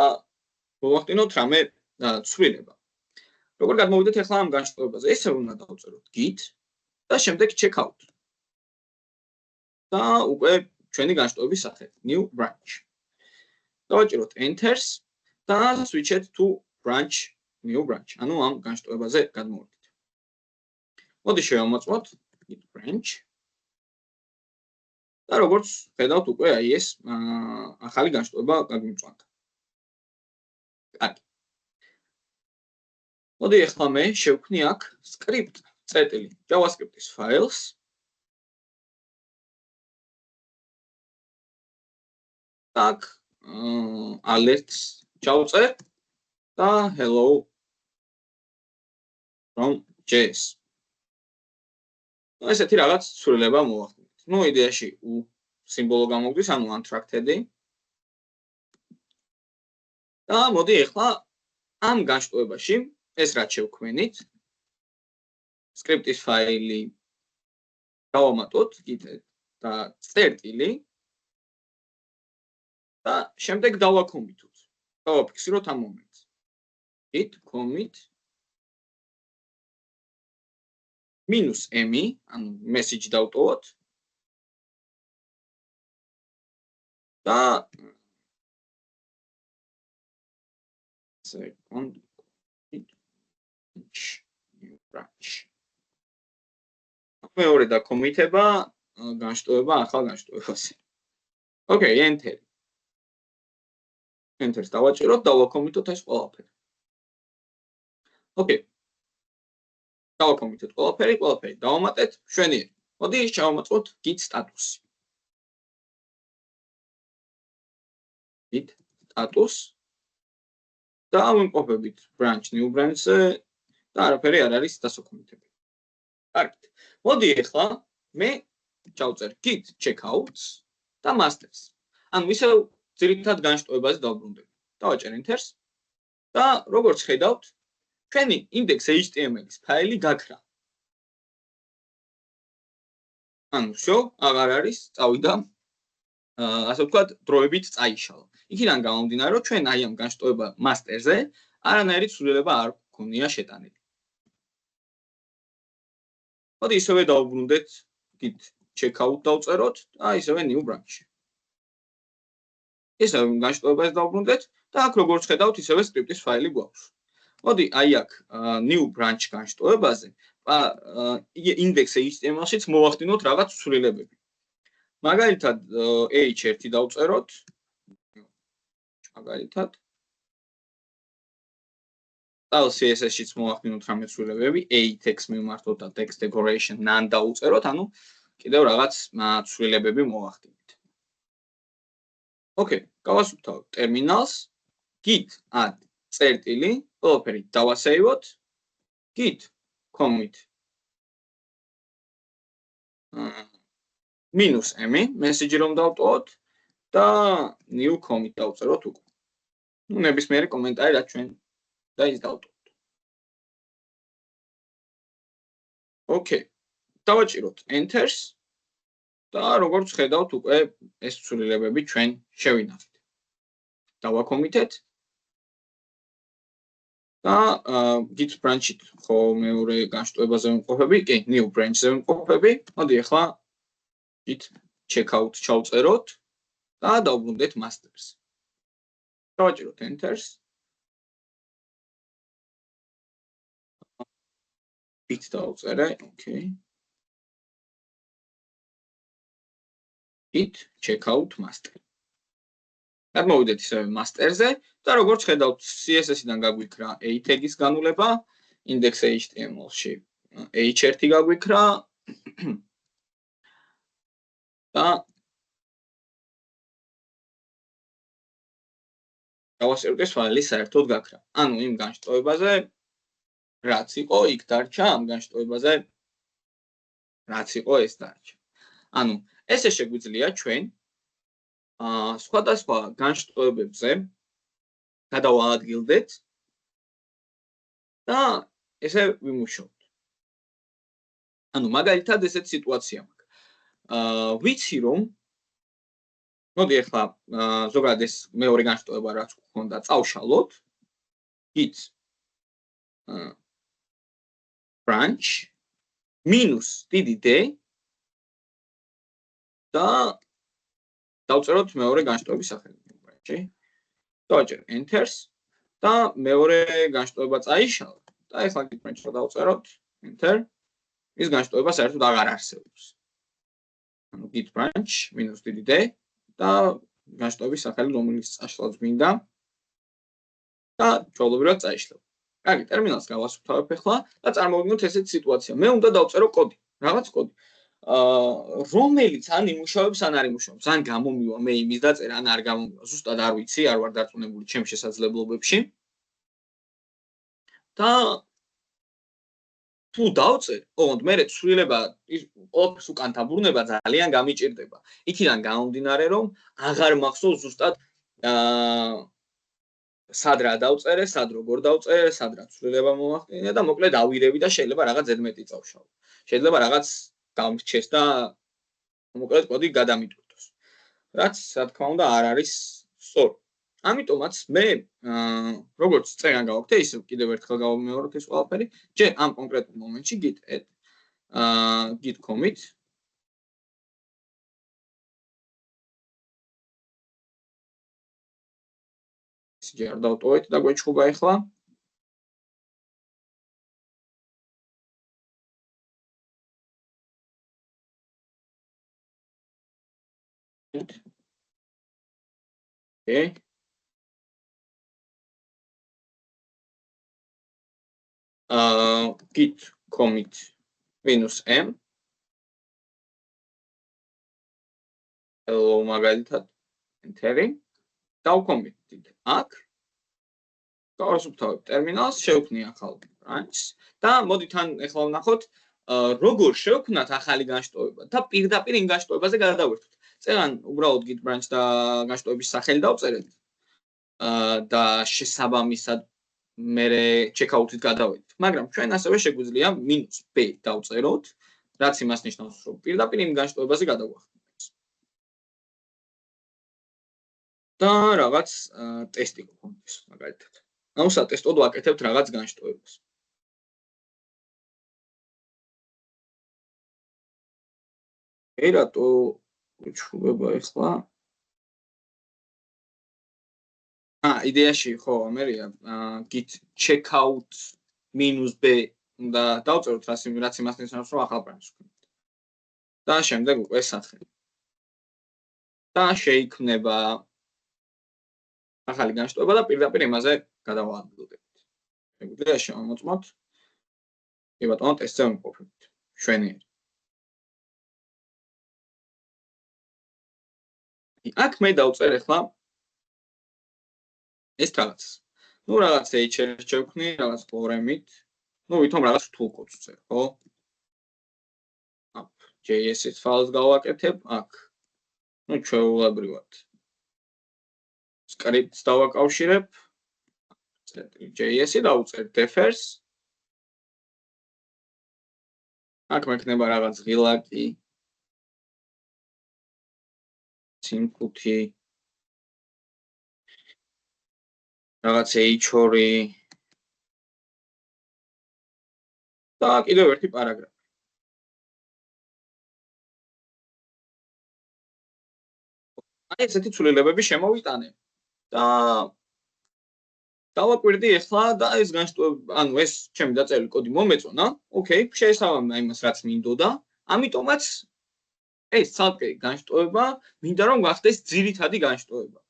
მოვახდინოთ რამე ცვლილება. როგორ გადმოვიდეთ ახლა ამ განშტოებაზე? ესე უნდა დავწეროთ git და შემდეგ checkout. და უკვე ჩვენი განშტოების სახე new branch. დავაჭიროთ enter-ს და switch-ეთ to branch new branch. ანუ ამ განშტოებაზე გადმოვიდეთ. მოდი შევამოწმოთ git branch. და როგორც ხედავთ უკვე აი ეს ახალი განშტოება გაგვიმწვანდა. კარგი. მოდი ახლა მე შევქმნი აქ script წერტილი JavaScript-ის files. აქ alerts ჩავწერ და hello from JS. ესეთი რაღაც ცვლილება მოვახდინეთ. Ну, იდეაში სიმბოლო გამოგდის, ანუ untracked-ი. და მოდი ახლა ამ განშტოებაში ეს რაც შევქმნით, script-ის ფაილი დავამატოთ კიდე და წერტილი და შემდეგ დავაკომიტოთ. დავაფიქსიროთ ამ მომენტს. git commit -m, ანუ message დავტოვოთ. და second branch. მეორე დაკომიტება განშტოება ახალ განშტოებაზე. Okay, enter. Enter-ს დავაჭიროთ, დავაკომიტოთ ეს ყველაფერი. Okay. დავაკომიტეთ ყველაფერი დავამატეთ, მშვენიერი. მოდი შევამოწმოთ git სტატუსი. git status და ვიმყოფებით branch new branch-ზე და არაფერი არ არის დასოქმითებელი. კარგით. მოდი ახლა მე ჩავწერ git checkouts და masters. ანუ ისევ ძირითად განშტოებაზე დავბრუნდები. დავაჭერ enter-ს და როგორც ხედავთ, ჩვენი index.html-ის ფაილი გაქრა. ანუ всё, აღარ არის, წავიდა ასე ვთქვათ, დროებით წაიშალა. იქიდან გამომდინარე, რომ ჩვენ აი ამ განშტოება master-ზე არანაირი ცვლილება არ გვქონია შეტანილი. მოდი ისევე დავუბრუნდეთ git checkout დავწეროთ და ისევე new branch. ისევ განშტოებას დავუბრუნდეთ და აქ როგორც ხედავთ, ისევე script-ის ფაილი გვაქვს. მოდი აი აქ new branch განშტოებაზე index.html-შიც მოვახდინოთ რაღაც ცვლილებები. მაგალითად h1 დავწეროთ. მაგალითად CSS-შიც მოვახდინოთ რამე ცვლილებები, a-text მივმართოთ და text decoration none დავუწეროთ, ანუ კიდევ რაღაც ცვლილებები მოვახდინეთ. Okay, გავასუფთავებ ტერმინალს, git add წერტილი, ყველაფერი დავასეივოთ, git commit -m, message რომ დავტოვოთ და new commit დავწეროთ უკვე. ნუ ნებისმიერი კომენტარი რაც ჩვენ და ის დავტოვოთ. Okay. დავაჭიროთ enter-ს და როგორც ხედავთ, უკვე ეს ცვლილებები ჩვენ შევინახეთ. დავაკომიტეთ და git branch-ით ხო მეორე განშტოებაზე ვიმყოფები, კი, new branch-ზე ვიმყოფები. მოდი ახლა git checkout ჩავწეროთ და დავუბრუნდეთ masters. დავაჭიროთ enters. git დავწერე, okay. git checkout master. მოვიდეთ ისევ master-ზე და როგორც ხედავთ, CSS-დან გაგვიქრა a tag-ის განულება, index.html-ში h1 გაგვიქრა და გავასწრებთ ფაილი საერთოდ გაქრა. ანუ იმ განშტოებაზე რაც იყო, იქ დარჩა, ამ განშტოებაზე რაც იყო, ეს დარჩა. ანუ ესე შეგვიძლია ჩვენ სხვადასხვა განშტოებებზე გადავაადგილდეთ და ესე ვიმუშაოთ. ანუ მაგალითად ესეთ სიტუაცია მაქვს. ვიცი რომ მოდი ახლა ზოგადად ეს მეორე განშტოება რაც გქონდა წავშალოთ. git branch minus დიდი d და დავწეროთ მეორე განშტოების სახელი branch-ი. დავაჭერ enters და მეორე განშტოება წაიშალა და ახლა git branch-ს დავწეროთ enter. ის განშტოება საერთოდ აღარ არსებობს. ანუ git branch minus დიდი d და განშტოების სახელი რომელიც წაშლაც გვინდა და ჩვეულებრივად წაიშლება. კარგი, ტერმინალს გავასუფთავებ ახლა და წარმოვიდგინოთ ესეთ სიტუაცია. მე უნდა დავწერო კოდი, რაღაც კოდი. რომელიც ან იმუშავებს, ან არ იმუშავებს. ან გამომივა მე იმის დაწერა, ან არ გამომივა. ზუსტად არ ვიცი, არ ვარ დარწმუნებული ჩემ შესაძლებლობებში. და თუ დავწერ, ოღონდ მე ცვლილება ოფს უკან დაბრუნება ძალიან გამიჭირდება. იქიდან გამომდინარე, რომ აღარ მახსოვს ზუსტად სად რა დავწერე, სად როგორ დავწერე, სად რა ცვლილება მომახდინე და მოკლედ ავირები და შეიძლება რაღაც ზედმეტი წავშალო. შეიძლება რაღაც გამრჩეს და მოკლედ კოდი გადამიტვირთოს. რაც რა თქმა უნდა არ არის სწორი. ამიტომაც მე როგორც წერან გავაკეთე, ისე კიდევ ერთხელ გავამეოროთ ეს ყველაფერი. ჯერ ამ კონკრეტულ მომენტში git add git commit ჯერ დავტოვეთ და გვეჩხუბა ახლა. Okay. Git commit minus m. Hello მაგალითად enter-ი. დავკომიტით აქ. გავასუფთავებ ტერმინალს, შევქმნი ახალ branch და მოდით ან ახლა ვნახოთ როგორ შევქმნათ ახალი განშტოება და პირდაპირ იმ განშტოებაზე გადავერთოთ. წერან უბრალოდ git branch და განშტოების სახელი დავწერეთ. და შესაბამისად მე checkout-ით გადავედით. მაგრამ ჩვენ ასევე შეგვიძლია -b დავწეროთ, რაც იმას ნიშნავს, რომ პირდაპირ იმ განშტოებაზე გადავახდით. და რაღაც ტესტი გქონდეს მაგალითად. ანუ სატესტოდ ვაკეთებთ რაღაც განშტოებას. რატო ვიჩხუბება ახლა? იდეაში ხო, ამერია git checkout -b და დავწეროთ რაც იმას ნიშნავს, რომ ახალ branch-ს ვქმნით. და შემდეგ უკვე სახელი. და შეიქმნება ახალი განშტოება და პირდაპირ იმაზე გადავაადგილდებთ. შეგვიძლია შევამოწმოთ. კი ბატონო, ტესტზე ვიმყოფებით. შვენიერი. აქ მე დავწერ ახლა ეს რაღაც. ნუ რაღაც HR შევქმნი, რაღაც form-ით. ნუ ვითომ რაღაც tool codes ვწერ, ხო? აქ JS-ის ფაილს გავაკეთებ, აქ. ნუ ჩვეულებრივად. script-ს დავაკავშირებ. JS-ი დავწერ defers. აქ მექნება რაღაც ღილაკი. input-ი რაღაც h2 და კიდევ ერთი პარაგრაფი. აი ესეთი ცვლილებები შემოვიტანე და დავაკვირდი ახლა და ეს განშტოება, ანუ ეს ჩემი დაწერილი კოდი მომეწონა. ოკეი, შეესაბამება იმას, რაც მინდოდა. ამიტომაც ეს ცალკე განშტოება მინდა რომ გახდეს ძირითადი განშტოება.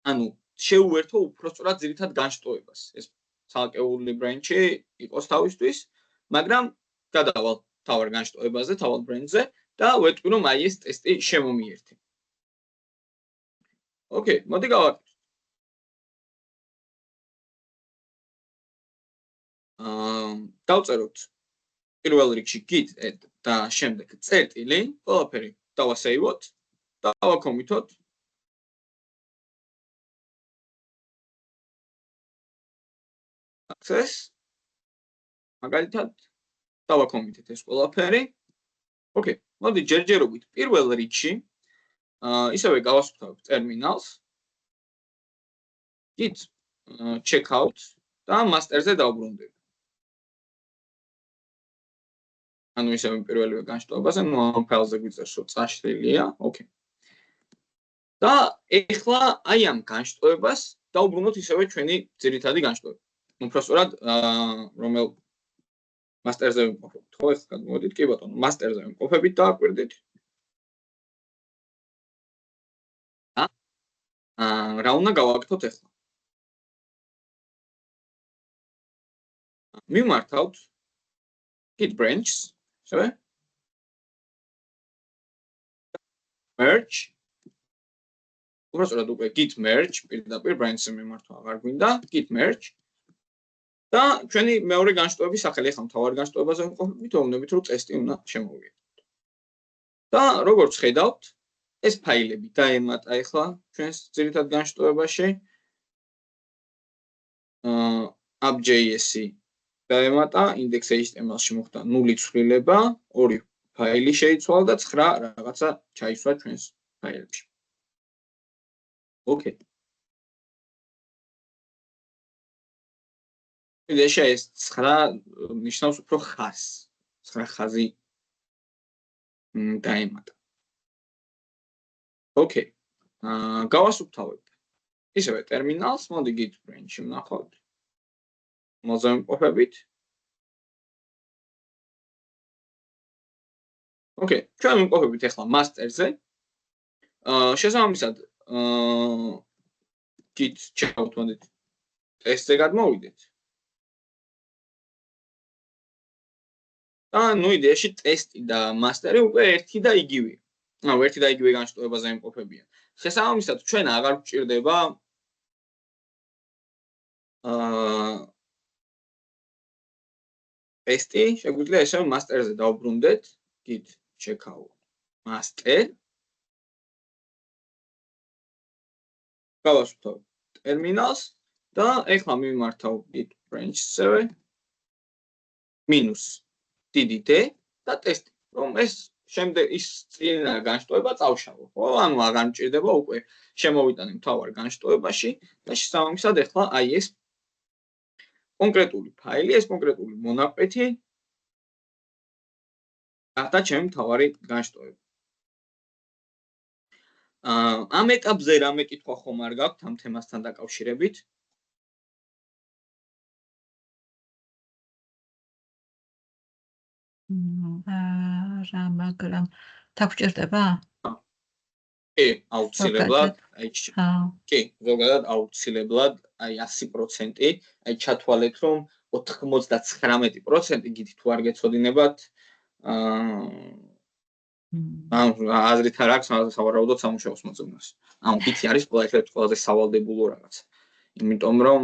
ანუ შეუერთო უпростоრად ძირითად განშტოებას. ეს ცალკეული ბრენჩი იყოს თავისთვის, მაგრამ გადავალ თავარ განშტოებაზე, თავარ ბრენჩზე და ვეტყვი რომ აი ეს ტესტი შემომიერთე. ოკეი, მოდი გავაკეთოთ. დავწეროთ პირველ რიგში git და შემდეგ წერტილი, ყველაფერი დავასეივოთ, დავაკომითოთ. access მაგალითად დავაკომითეთ ეს ყველაფერი. ოკეი, მოდი ჯერჯერობით პირველ რიგში ისევე გავასუფთავებ ტერმინალს git checkout და master-ზე დავბრუნდები. ანუ ისევე პირველივე განშტოებაზე, ნუ ამ ფაილზე გვიწერს რომ წაშლილია, ოკეი. და ეხლა აი ამ განშტოებას დავბრუნოთ ისევე ჩვენი ძირითადი განშტოება. უпростоრად რომელ master-ზე ვიმყოფებით, ხო, ეხლა გადმოვედით, კი ბატონო, master-ზე ვიმყოფებით და აკვირდით. რა უნდა გავაკეთოთ ეხლა? მივმართავთ git branch, ისევე merge უბრალოდ უკვე git merge პირდაპირ branch-ზე მიმართვა აღარ გვინდა git merge და ჩვენი მეორე განშტოების სახელი ახლა მთავარი განშტოებაზე ვიმყოფებით, ვეუბნებით რომ წესტი უნდა შემოვიერთოთ. და როგორც ხედავთ, ეს ფაილები დაემატა ახლა ჩვენს ძირითად განშტოებაში. app.js-ი დაემატა, index.html-ში მოხდა 0 ცვლილება, 2 ფაილი შეიცვალა და 9 რაღაცა ჩაისვა ჩვენს ფაილებში. ოკეი. იდეაში ეს 9 ნიშნავს უფრო ხაზს. 9 ხაზი დაემატა. ოკეი. გავასუფთავებ. ისევე ტერმინალს, მოდი git branch-ში ვნახავთ. მოზამყოფებით. ოკეი, ჩვენ ვიმყოფებით ახლა master-ზე. შესაბამისად, git checkout მოდით ტესტზე გადმოვიდეთ. და ნუ იდეაში ტესტი და master-ი უკვე ერთი და იგივეა. ანუ ერთი და იგივე განშტოებაზე იმყოფებიან. შესაბამისად, ჩვენ აღარ გვჭირდება ტესტი, შეგვიძლია ესე master-ზე დავბრუნდეთ, git checkout master. გავასუფთავებ ტერმინალს და ეხლა მიმართავ git branch-ზე -dd და ტესტი, რომ ეს შემდეგ ის წინა განშტოება წავშალო, ხო? ანუ აღარ მჭირდება უკვე შემოვიტანე მთავარ განშტოებაში და შესაბამისად ეხლა აი ეს კონკრეტული ფაილი, ეს კონკრეტული მონაკვეთი გახდა ჩემი მთავარი განშტოება. ამ ეტაპზე რამე კითხვა ხომ არ გაქვთ ამ თემასთან დაკავშირებით? რა, მაგრამ თაგჭირდება? კი, აუცილებლად, კი, ზოგადად აუცილებლად, აი 100%, აი ჩათვალეთ რომ 99% გითი თუ არ გეცოდინებათ, აზრით არ აქვს სავარაუდოდ სამუშაოს მოწმობას. ანუ გითი არის ყველაზე სავალდებულო რაღაც. იმიტომ რომ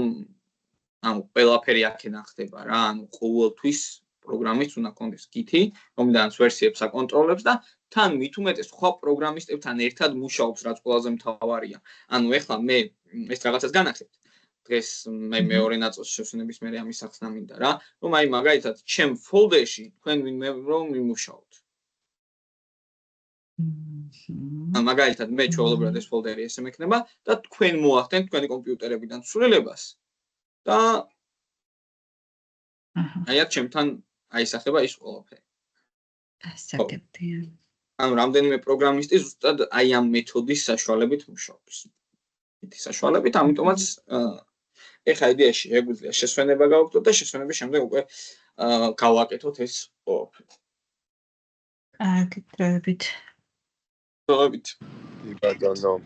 ანუ ყველაფერი აქედან ხდება რა, ანუ ყოველთვის პროგრამისტს უნდა კონდეს გითი, რომლიდანაც ვერსიებს აკონტროლებს და თან მით უმეტეს სხვა პროგრამისტებთან ერთად მუშაობს, რაც ყველაზე მთავარია. ანუ ეხლა მე ეს რაღაცას განახლებთ. დღეს მე მეორე ნაწილს შევსვენების მერე ამის ახსნა მინდა რა, რომ აი მაგალითად ჩემ ფოლდერში თქვენ ვინმე რომ მიმუშაოთ. მაგალითად მე ჩვეულებრივად ეს ფოლდერი ესე მექნება და თქვენ მოახდენთ თქვენი კომპიუტერებიდან ცვლილებას და აიათ ჩემთან აისახება ის ყველაფერი. ასაკებდიან. ანუ რამდენიმე პროგრამისტი ზუსტად აი ამ მეთოდის საშუალებით მუშაობს. ითი საშუალებით, ამიტომაც ეხა იდეაში შეგვიძლია შესვენება გავაკეთოთ და შესვენების შემდეგ უკვე გავაკეთოთ ეს ყველაფერი. კარგი, დროებით. დროებით. კი ბატონო.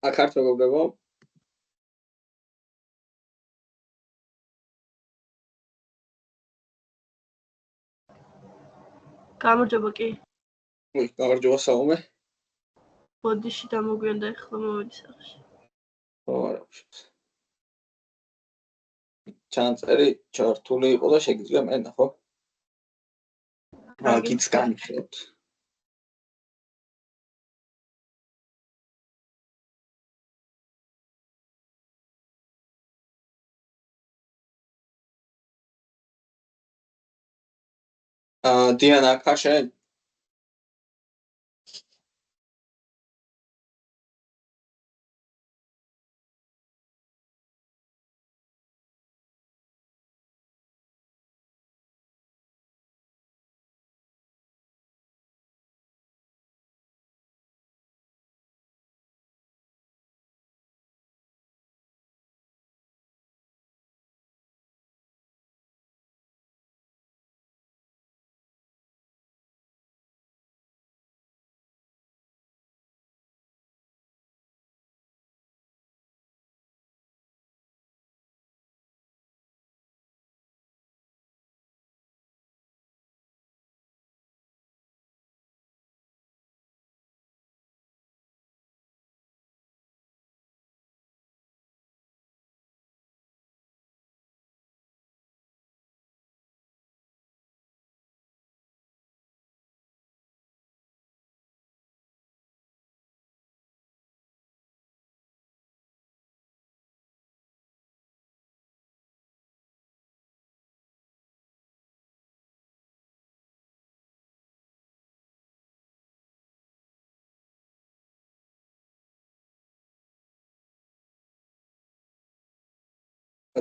აქ არ მეგობრებო. გამარჯობა კი. გამარჯობა საომე. ბოდიში დამოგვიანდა ახლა მოვედი სახში. არა. ჩანწერი ჩართული იყო და შეგიძლია მე ნახო. მაგით განხილოთ. დიანა ხაშენ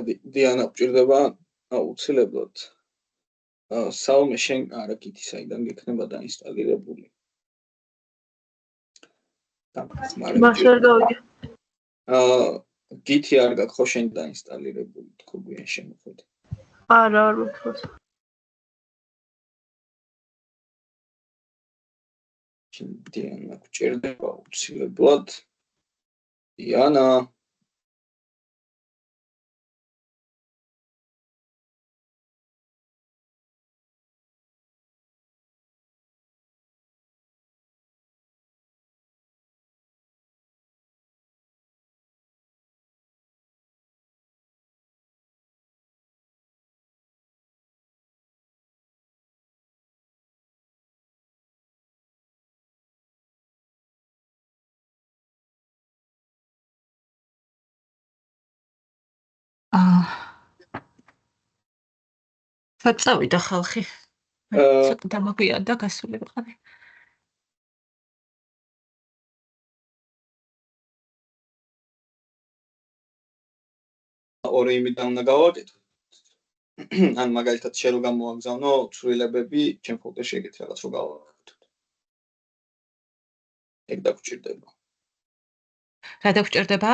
დიანა გვჭირდება აუცილებლად საომე შენ არა გითი საიდან გექნება დაინსტალირებული მას ვერ გავიგე. გითი არ გაქვს ხო შენ დაინსტალირებული თქო გვიან შემოხვედი არა არ მოგხოს. დიანა გვჭირდება აუცილებლად დიანა საწავიდა ხალხი. ცოტა დამოგვიანდა გასული ვიყავი. ორი იმიდან უნდა გავაკეთო ან მაგალითად შენ რო გამოვაგზავნო ცვლილებები ჩემ ფოლდერში ეგეთ რაღაც რო გავაკეთოთ ეგ დაგჭირდება რა დაგჭირდება?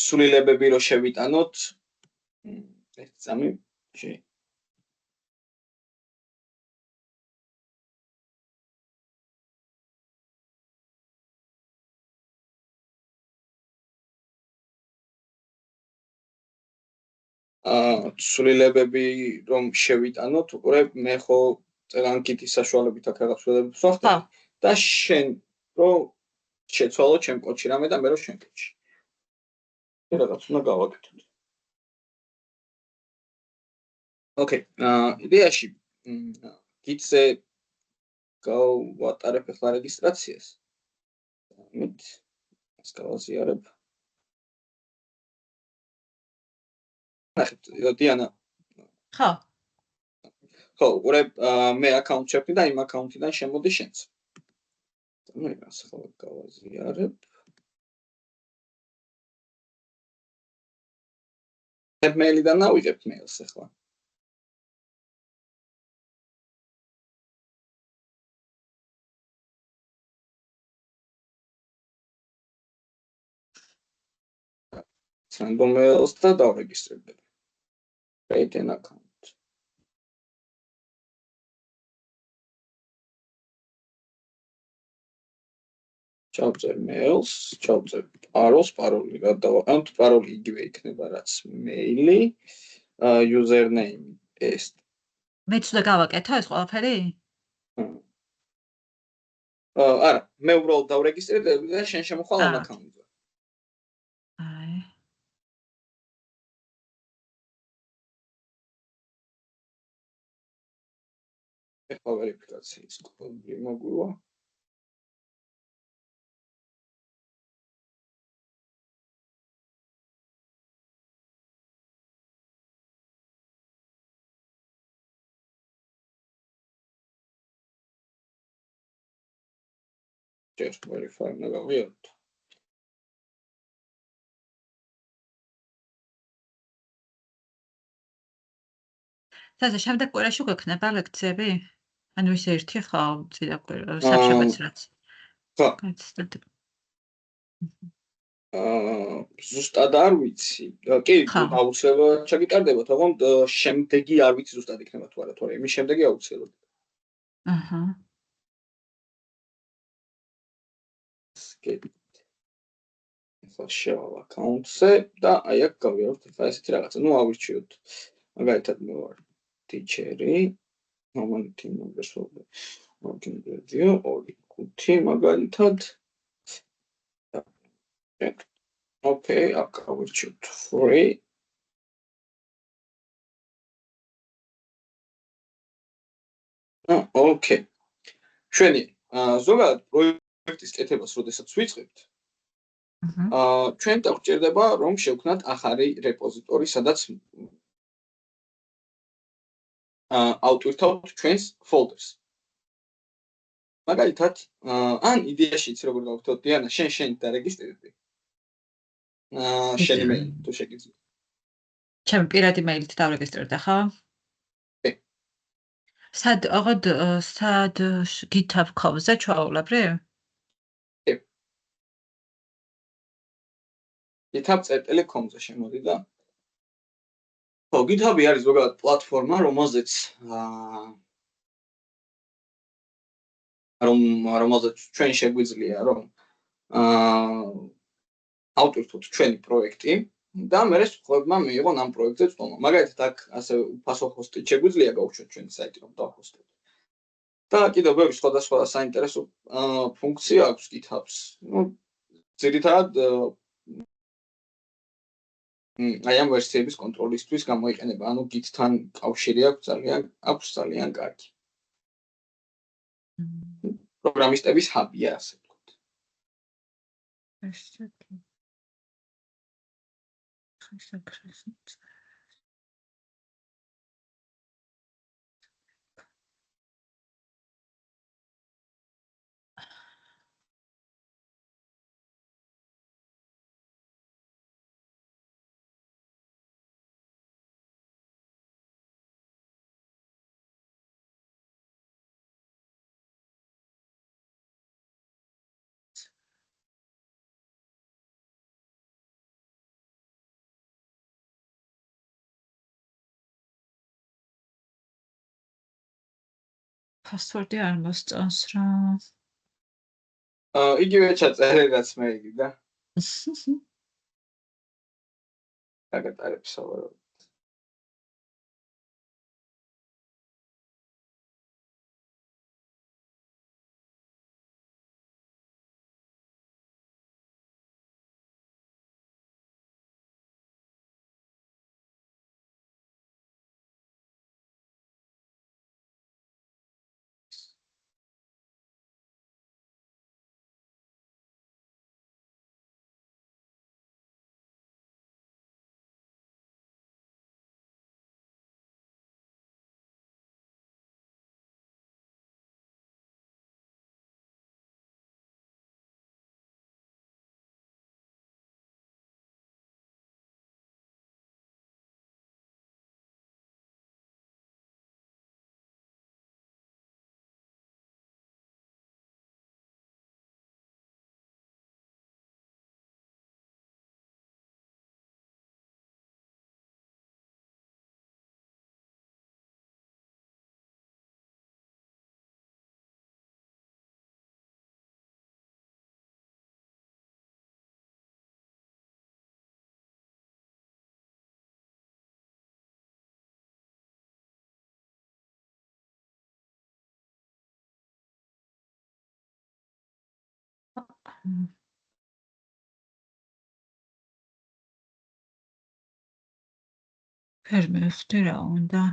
ცვლილებები რო შევიტანოთ ეს სამი შე ცვლილებები რომ შევიტანოთ უკვე მე ხო წერანკითის საშუალებით აქ რაღაც ცვლილებებს ვახდები და შენ რო შეცვალო ჩემ კოდში რამე და მე რო შენ კოდში რაღაც უნდა გავაკეთოთ ოკეი იდეაში გიცე გავატარებ ახლა რეგისტრაციას მით ეს გავაზიარებ დიანა ხო უყურებ მე აკაუნტ შევქმნი და იმ აკაუნტიდან შემოდი შენც მე ახლა გავაზიარებ მეილიდან ავიღებ მეილს ახლა random mails და დავრეგისტრირებ create an account ჩავწერ mails, ჩავწერ parolს, paroli რა ანუ paroli იგივე იქნება რაც mail-ი, username test. მეც უნდა გავაკეთო ეს ყველაფერი? არა, მე უბრალოდ დავრეგისტრირებ და შენ შემოხვალ ამ account-ზე. აი. ეხლა ვერიფიკაციის კოდი მოგვივა. Just verify უნდა გავიაროთ. თაზე შემდეგ კვირაში გვექნება ლექციები? ანუ ის ერთი ხო წინა კვირა სამშაბათს რაც. ხო. გაცდები. ზუსტად არ ვიცი. კი, აუცილებლად ჩაგიტარდება, თუმცა შემდეგი არ ვიცი ზუსტად იქნება თუ არა, თორემ იმის შემდეგი აუცილებლად. აჰა. ახლა შევალ account-ზე და აი აქ გავიაროთ ახლა ესეთი რაღაცა. ნუ ავირჩიოთ. მაგალითად მე ვარ teacher-ი. მომენტი მოგესწრებოდი. login video 2 მაგალითად. Okay, აქ გავირჩიოთ free. Okay. ჩვენი ზოგადად პროექტის კეთებას როდესაც ვიწყებთ, ჩვენ დაგვჭირდება რომ შევქმნათ ახალი რეპოზიტორი, სადაც ავტვირთავთ ჩვენს folder-ს. მაგალითად, ან იდეაში იცი როგორ გავხდოთ, დიანა, შენ დარეგისტრირდი. შენი მეილი თუ შეგიძლია. ჩემი პირადი მეილით დავრეგისტრირდა, ხო? კი. სად GitHub-ზე ჩვეულებრივ? კი. GitHub.com-ზე შემოდი და ხო, GitHub-ი არის ზოგადად პლატფორმა, რომელზეც ჩვენ შეგვიძლია რომ ავტვირთოთ ჩვენი პროექტი და მერე სხვებმა მიიღონ ამ პროექტზე წვდომა. მაგალითად, აქ ასე უფასო ჰოსტით შეგვიძლია გავუშვათ ჩვენი საიტი, რომ დავჰოსტოთ. და კიდევ ბევრი სხვადასხვა საინტერესო ფუნქცია აქვს GitHub-ს. ნუ ძირითადად აი ამ ვერსიების კონტროლისთვის გამოიყენება. ანუ Git-თან კავშირი აქვს ძალიან კარგი. პროგრამისტების ჰაბია, ასე ვთქვათ. Password-ი არ მოსწონს რა. იგივე ჩაწერე რაც მე იგი და. აგატარებ სავარაუდოდ. ვერ მივხვდი რა უნდა.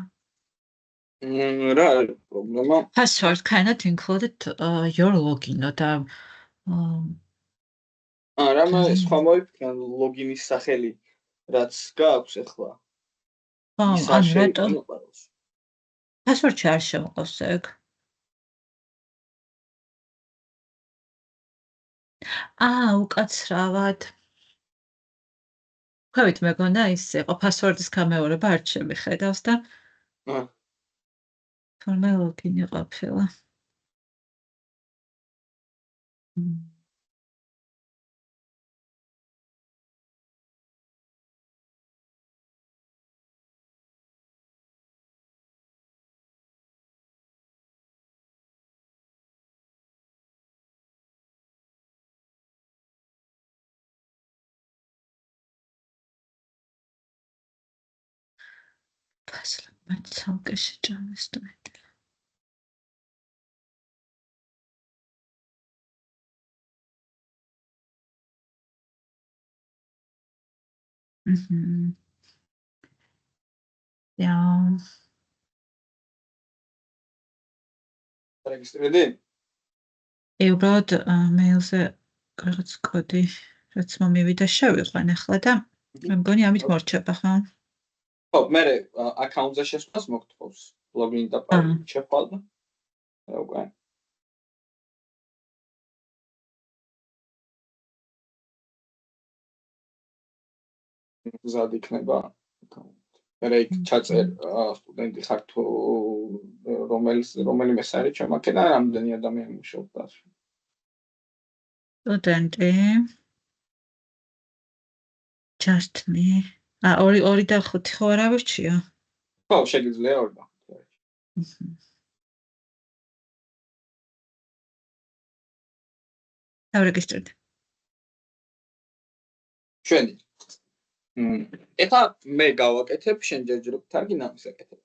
რა არის პრობლემა? Password cannot include your login და რამე სხვა მოიფიქრა ლოგინის სახელი რაც გააქვს ახლა. ანუ რატო? Password-ში არ შემოყავს ეგ. უკაცრავად. ქვევით მეგონა ის იყო password-ის გამეორება არ შემიხედავს და თორმე ლოგინი ყოფილა. Mən çalqı şəcəm istəmədim. რეგისტრირდი? უბრალოდ მეილზე რაღაც კოდი რაც მომივიდა შევიყვან ახლა და მე მგონი ამით მორჩება ხო? ხო, მე აკაუნტზე შესვლას მოგთხოვს ლოგინი და პაროლი შეხვალ და რა უკვე. გზად იქნება აკაუნტი. მე იქ ჩაწერ სტუდენტი ხარ თუ რომელიმე საერთოდ შემაქედა რამდენი ადამიანი მუშაობდა. სტუდენტი just me. ორი და 5 ხო არ ავირჩიო? ხო, შეგიძლია 2 და 5. დავრეგისტრირდი. ჩვენი. ეხლა მე გავაკეთებ, შენ ჯერჯერობ თარგინ ამის აკეთებ.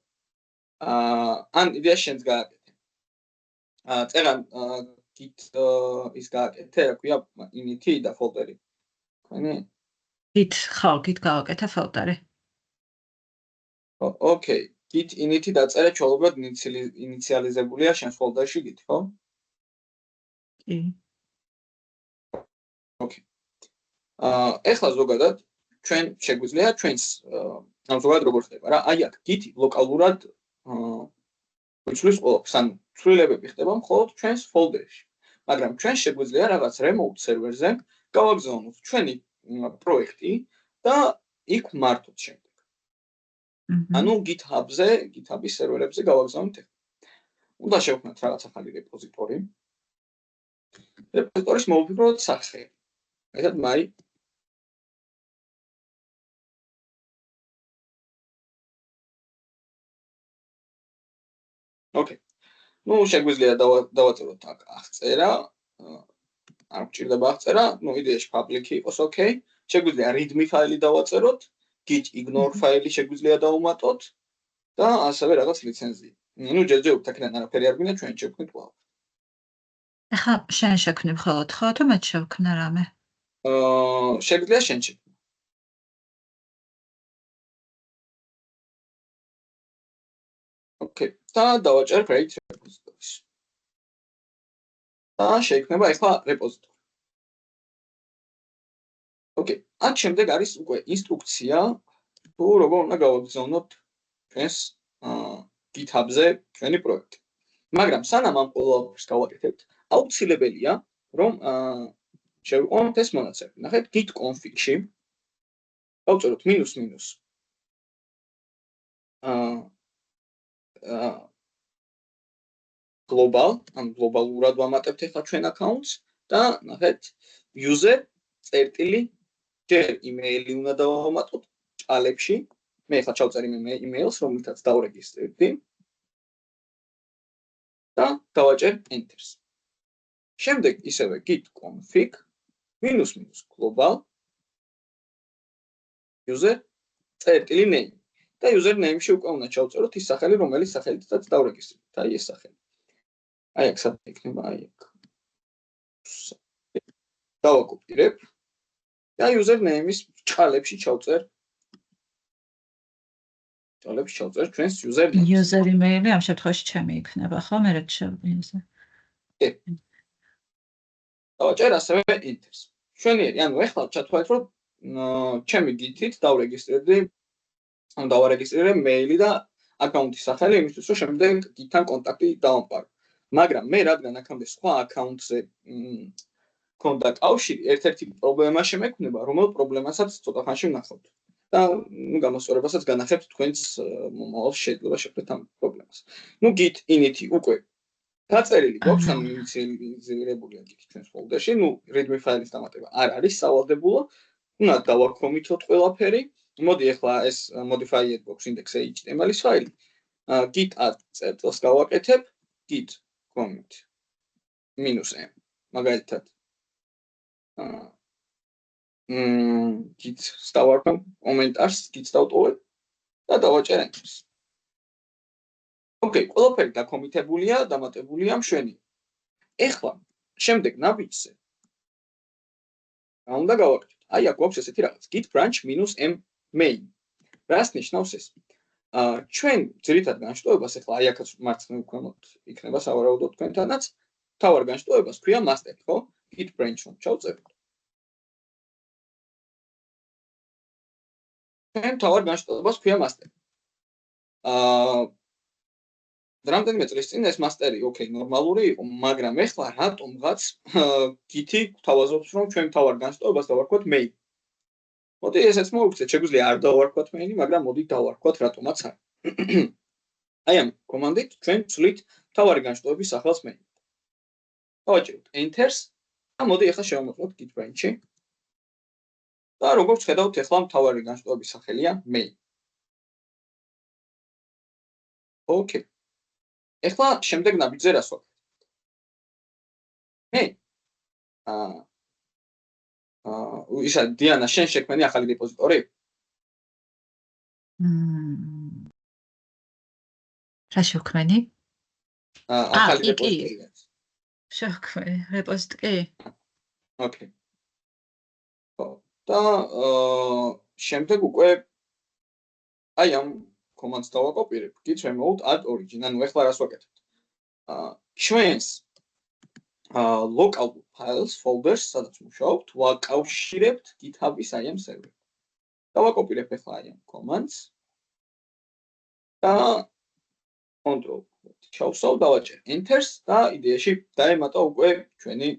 ან იდეა შენს გააკეთე. წერან git ის გააკეთე, რა ქვია, init და folder-ი. ხანი? git გავაკეთე folder-ი. ოკეი, git init დაწერე ჩვეულებრივად ინიციალიზებულია შენს folder-ში git, ხო? კი. ოკეი. ეხლა ზოგადად ჩვენ შეგვიძლია ჩვენს ზოგადად როგორ ხდება რა? აი აქ git ლოკალურად გვიცვლის ყველაფერს, ანუ ცვლილებები ხდება მხოლოდ ჩვენს folder-ში. მაგრამ ჩვენ შეგვიძლია რაღაც remote server-ზე გავაგზავნოთ ჩვენი პროექტი და იქ მართოთ შემდეგ. ანუ GitHub-ზე, GitHub-ის სერვერებზე გავაგზავნოთ ეგ. უნდა შევქმნათ რაღაც ახალი რეპოზიტორი. რეპოზიტორის მოვიფიქროთ სახე. ერთად my ოკეი. ნუ შეგვიძლია დავაწეროთ აქ აღწერა. არ გვჭირდება აღწერა, ნუ იდეაში public-ი იყოს, ოკეი. შეგვიძლია readme ფაილი დავაწეროთ, git ignore ფაილი შეგვიძლია დავუმატოთ და ასევე რაღაც ლიცენზია. ნუ ჯერჯერობით აქედან არაფერი არ გვინდა, ჩვენ შევქმნით ყველაფერს. ახლა შენ შექმნი მხოლოდ ხო თუ მე შევქმნა რამე? შეგვიძლია შენ შექმნი. ოკეი. და დავაჭერ create repositories. და შეიქმნება ახლა რეპოზიტორი. ოკეი. აქ შემდეგ არის უკვე ინსტრუქცია თუ როგორ უნდა გავაგზავნოთ ჩვენს GitHub-ზე ჩვენი პროექტი. მაგრამ სანამ ამ ყველაფერს გავაკეთებთ, აუცილებელია რომ შევიყვანოთ ეს მონაცემები. ნახეთ git config-ში გავწეროთ მინუს global, ან გლობალურად ვამატებთ ახლა ჩვენ აკაუნტს და ნახეთ user წერტილი ჯერ იმეილი უნდა დავამატოთ ჭალებში. მე ახლა ჩავწერ იმეილს, რომელთაც დავრეგისტრირდი და დავაჭერ enter-ს. შემდეგ ისევე git config -global user წერტილი name და user name-ში უკვე უნდა ჩავწეროთ ის სახელი, რომელიც სახელითაც დავრეგისტრირდით. აი ეს სახელი. აი აქ საერთოდ იქნება აი აქ. დავაკოპირებ და username-ის ჭალებში ჩავწერ. ჭალებში ჩავწერ ჩვენს username-ს. user email-ი ამ შემთხვევაში ჩემი იქნება, ხო? მე რაც შევიაზე. დავაჭერ ასევე enter-ს. შვენიერი, ანუ ეხლა ჩათვალეთ, რომ ჩემი git-ით დავარეგისტრირე მეილი და აკაუნტის სახელი იმისთვის, რომ შემდეგ git-თან კონტაქტი დავამყარო. მაგრამ მე რადგან აქამდე სხვა აკაუნტზე მქონდა კავშირი, ერთ-ერთი პრობლემა შემექმნება, რომელ პრობლემასაც ცოტა ხანში ვნახავთ. და გამოსწორებასაც განახებთ თქვენს მომავალ შეიძლება შეხვდეთ ამ პრობლემას. git init-ი უკვე დაწერილი გვაქვს, ანუ ინიციირებულია git ჩვენს ფოლდერში, readme ფაილის დამატება არ არის სავალდებულო, უნდა დავაქომითოთ ყველაფერი. მოდი ახლა ეს modified box index.html-ის ფაილი git add წერტილს გავაკეთებ, git commit -m მაგალითად git დავარქვენ კომენტარს, git დავტოვებ და დავაჭერ enter-ს. ოკეი, ყველაფერი დაკომიტებულია, დამატებულია მშვენი. ეხლა შემდეგ ნაბიჯზე რა უნდა გავაკეთოთ? აი აქ გვაქვს ესეთი რაღაც git branch -m main. რას ნიშნავს ეს? ჩვენ ძირითად განშტოებას ეხლა აი აქაც მარცხნივ ქვემოთ იქნება სავარაუდოდ თქვენთანაც თავარ განშტოებას ქვია master, ხო? git branch-ში ჩავწეროთ. ჩვენ თავარ განშტოებას ქვია master. რამდენიმე წლის წინ ეს master-ი ოკეი ნორმალური იყო, მაგრამ ეხლა რატომღაც git-ი გვთავაზობს, რომ ჩვენ თავარ განშტოებას დავარქვათ main. მოდი ესეც მოვიქცეთ, შეგვიძლია არ დავარქვათ main-ი, მაგრამ მოდი დავარქვათ რატომაც არ. აი ამ კომანდით ჩვენ ვცვლით თავარი განშტოების სახელს main. დავაჭეროთ enter-ს და მოდი ახლა შევამოწმოთ git branch-ში. და როგორც ხედავთ, ახლა თავარი განშტოების სახელია main. ოკეი. ეხლა შემდეგ ნაბიჯზე რას ვაკეთებ? მე ისა დიანა შენ შექმენი ახალი რეპოზიტორი? რა შევქმენი? ახალი რეპოზიტორი. შევქმენი რეპოზიტორი? ოკეი. და შემდეგ უკვე აი ამ კომანდს დავაკოპირებ, git remote add origin, ანუ ეხლა რას ვაკეთებთ? ჩვენს local files folders, სადაც მუშაობთ, ვაკავშირებთ GitHub-ის აი ამ სერვერთან. დავაკოპირებ ეხლა აი ამ კომანდს და control ჩავსვავ, დავაჭერ enter-ს და იდეაში დაემატა უკვე ჩვენი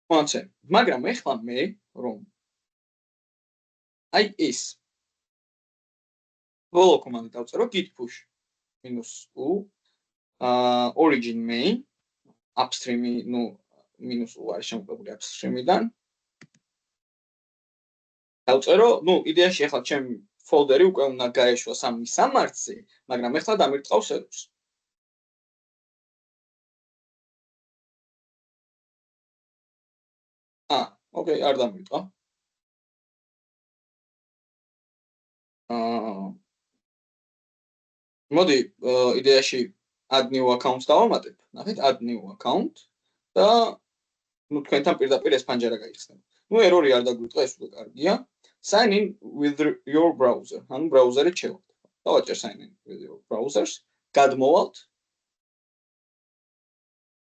კონცეფტი. მაგრამ ეხლა მე რომ აი ეს ბოლო კომანდა დავწერო git push -u origin main upstream-ი, -u არის შემოკლებული upstream-იდან. დავწერო, იდეაში ახლა ჩემი ფოლდერი უკვე უნდა გაეშვა სამი სამართზე, მაგრამ ახლა დამირწყავს errors. ოკეი, არ დამირწყა. მოდი იდეაში add new account დავამატებ. ნახეთ, add new account და თქვენთან პირდაპირ ეს პანჯარა გაიხსნება. ერორი არ დაგვიტყვა, ეს უკვე კარგია. Sign in with your browser. ანუ ბრაუზერით შევხვდეთ. დავაჭერ sign in with your browsers. გადმოვალთ.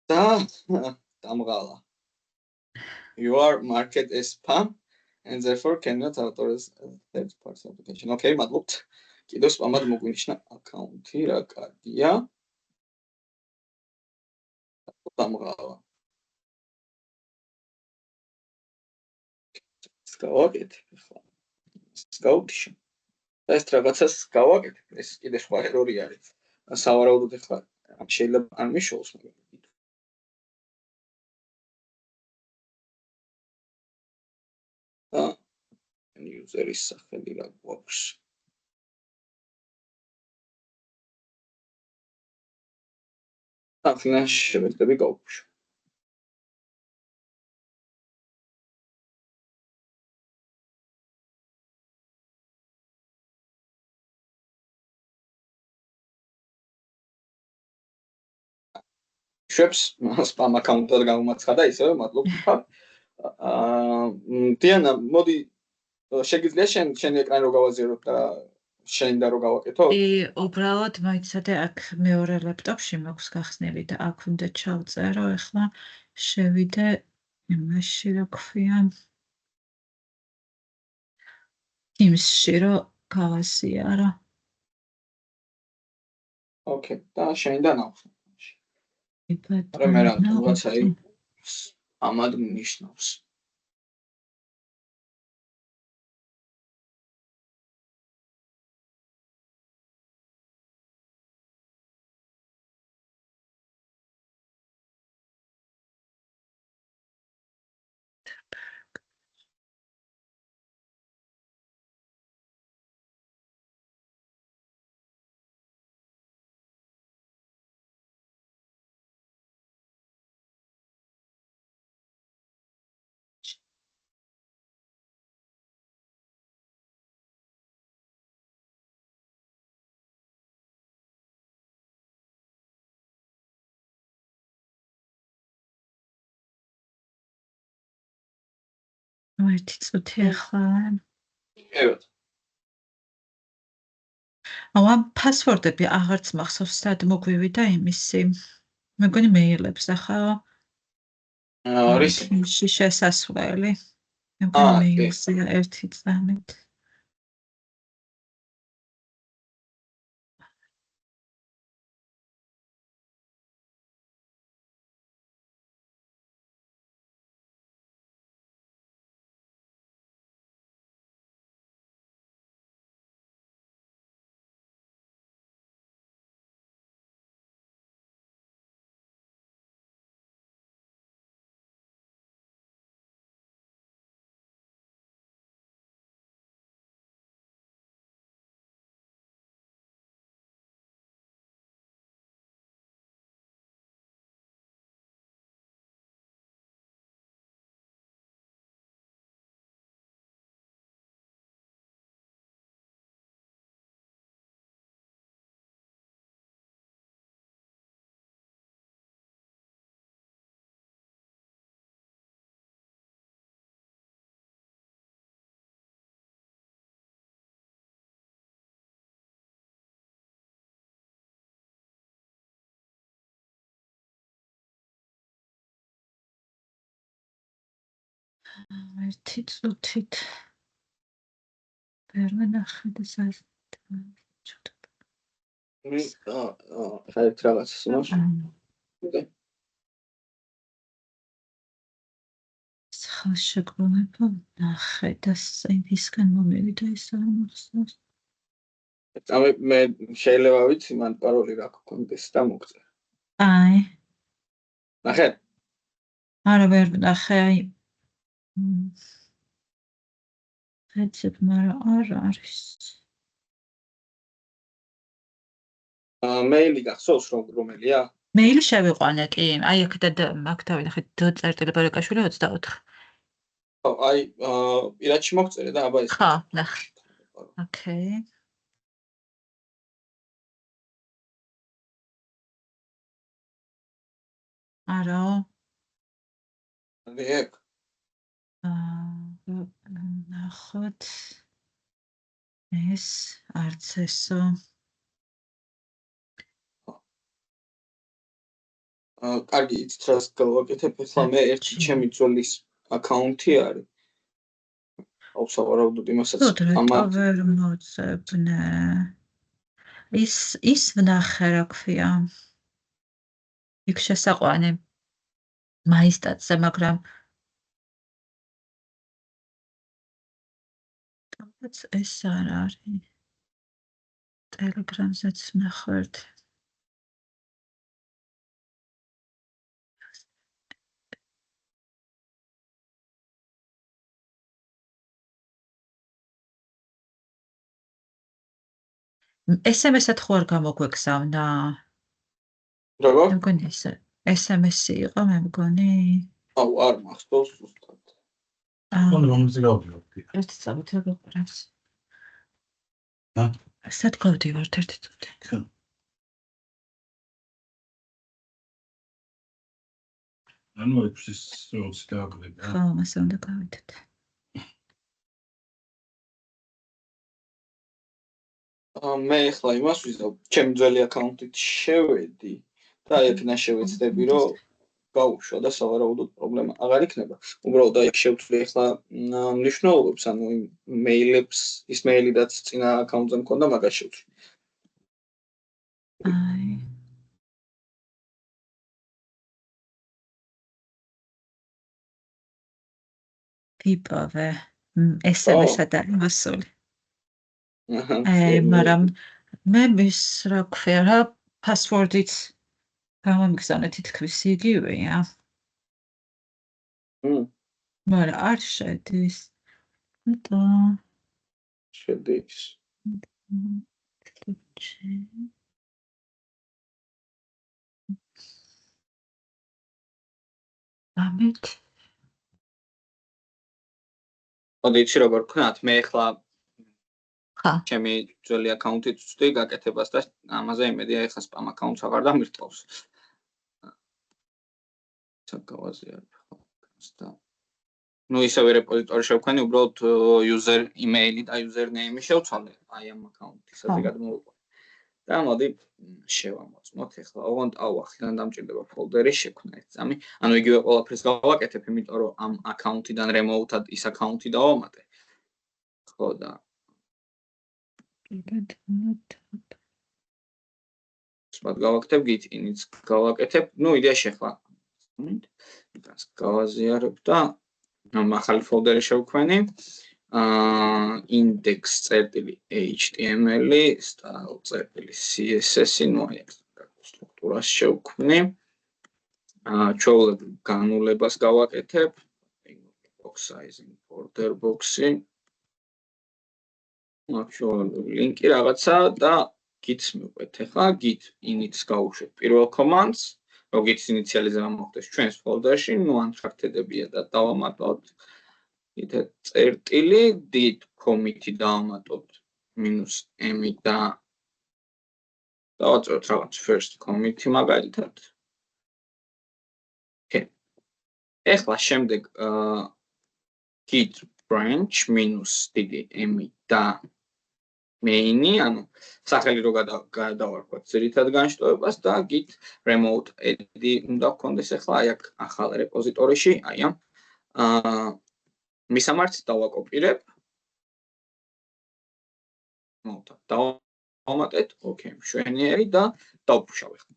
და დამღალა. You are marked as spam and therefore cannot authorize third party application. Okay, მადლობთ. კიდევ spam-ად მოგვინიშნა აკაუნტი, რა კარგია. დამღალა. გავაკეთებ ახლა. გავდიშო. ეს რაღაცას გავაკეთებ. ეს კიდე სხვა ერორი არის. სავარაუდოდ ახლა შეიძლება არ მიშოვოს, მაგრამ user-ის სახელი რა გვაქვს? ახლა შევეცდები გავუშვი. შვებს spam account-ად გამომაცხადა, ისევე მადლობთ ხარ. დიანა, მოდი შეგიძლია შენი ეკრანი რო გავაზიაროთ და შენ და რო გავაკეთოთ? უბრალოდ მოიცადე აქ მეორე ლეპტოპში მაქვს გახსნილი და აქ უნდა ჩავწერო, ეხლა შევიდე იმაში, რა ქვია, Teams-ში რო გავაზიარო. ოკეი, და შენ და ნახე. იბათ. მე რაღაცა ამად ნიშნავს. ერთი წუთი ახლა. კეთილ. ამ პასვორდები აღარც მახსოვს, სად მოგვივიდა იმისი. მე მგონი მეილებს ახლა. არის შესასვლელი. მე მგონი მეილზია ერთი წამით. ერთი წუთით ვერ ვნახე და ხაერთ რაღაცას იმაში. ხელშეკრულება ვნახე და ისგან მომივიდა ის არ მახსოვს. მე შეიძლება ვიცი მან პაროლი რა გქონდეს და მოგწერ. აი. ნახე? არა ვერ ვნახე, აი. ეცებ, მაგრამ არ არის. მეილი გახსოვს რომელია? მეილი შევიყვანე კი, აი აქ მაგ დავინახე წერტილი ბარეკაშვილი 24. აი პირადში მოგწერე და აბა ეს. ხო, ნახე. ოკეი. არა. ეგ. ნახოთ. ეს არც ესო. კარგი, იცით რას გავაკეთებ, ახლა მე ერთი ჩემი ძოლის აკაუნთი არის. ავსავარავდოდ იმასაც ამათ ვერ მოწებნე. ის ვნახე რა ქვია. იქ შესაყვანი მაისტატზე, მაგრამ ეს არ არის. ტელეგრამზეც ვნახეთ. SMS-ად ხო არ გამოგვეგზავნა? როგორ? მე მგონი SMS-ი იყო, მე მგონი. აუ, არ მახსოვს ზუსტად. რომზე გავდივართ? ერთი წამით გიყურებს. და? სად გავდივართ ერთი წუთი? ანუ 620 დააკლები. ხო, მასე უნდა გავიდეთ. მე ახლა იმას ვიზავ, ჩემი ძველი აკაუნტით შევედი და იქიდან შევეცდები, რომ გავუშვა და სავარაუდოდ პრობლემა აღარ იქნება. უბრალოდ აი შევცვლი ახლა მნიშვნელობებს, ანუ მეილებს, ის მეილიდაც წინა აკაუნტზე მქონდა, მაგას შევცვლი. აი. ვიპოვე. SMS-ად არის მოსული. მაგრამ მე მის რა ქვია რა password-იც გამომიგზავნე თითქმის იგივეა. მაგრამ არ შედის. და შედის. ამით მოდი იცი როგორ ვქნათ, მე ახლა ხა ჩემი ძველი აკაუნტით ვწვდი გაკეთებას და ამაზე იმედია ახლა spam აკაუნტს აღარ დამირთავს. საკავაზე არის და ну ისევე რეპოზიტორი შევქმნი, უბრალოდ user email-ი და user name-ი შევცვალე აი ამ აკაუნტისაზე გადმოვიყვანე. და მოდი შევამოწმოთ ახლა. ოღონდ ახლა დამჭირდება ფოლდერი შექმნა ეს წამი. ანუ იგივე ყველაფერს გავაკეთებ, იმიტომ რომ ამ აკაუნტიდან remote-ად ის აკაუნტი დავამატე. ხო და სპად გავაკეთებ git init გავაკეთებ. ну იდეაში ახლა იტას გავაზიარებ და ახალი ფოლდერი შევქმნი. index.html style.css ну აი სტრუქტურას შევქმნი. ჩვეულებრივ განულებას გავაკეთებ. box sizing border box-ი. actually ლინკი რაღაცა და git-ს მივყვეთ ახლა git init-ს გავუშვებ პირველ command-ს, რომ git-ს ინიციალიზება მოხდეს ჩვენს ფოლდერში, ну untracked-ებია და დავამატოთ ითე წერტილი dit commit-ი დავამატოთ -m და დავაწეროთ რაღაც first commit-ი მაგალითად. okay. ახლა შემდეგ git branch -დიდი m და main-ი, ანუ სახელი რო გადავარქვათ ძირითად განშტოებას და git remote ed-ი უნდა გქონდეს ახლა აი აქ ახალ რეპოზიტორიში, აი ამ მისამართს დავაკოპირებ. დავამატეთ, okay, მშვენიერი და დავფუშავ ახლა.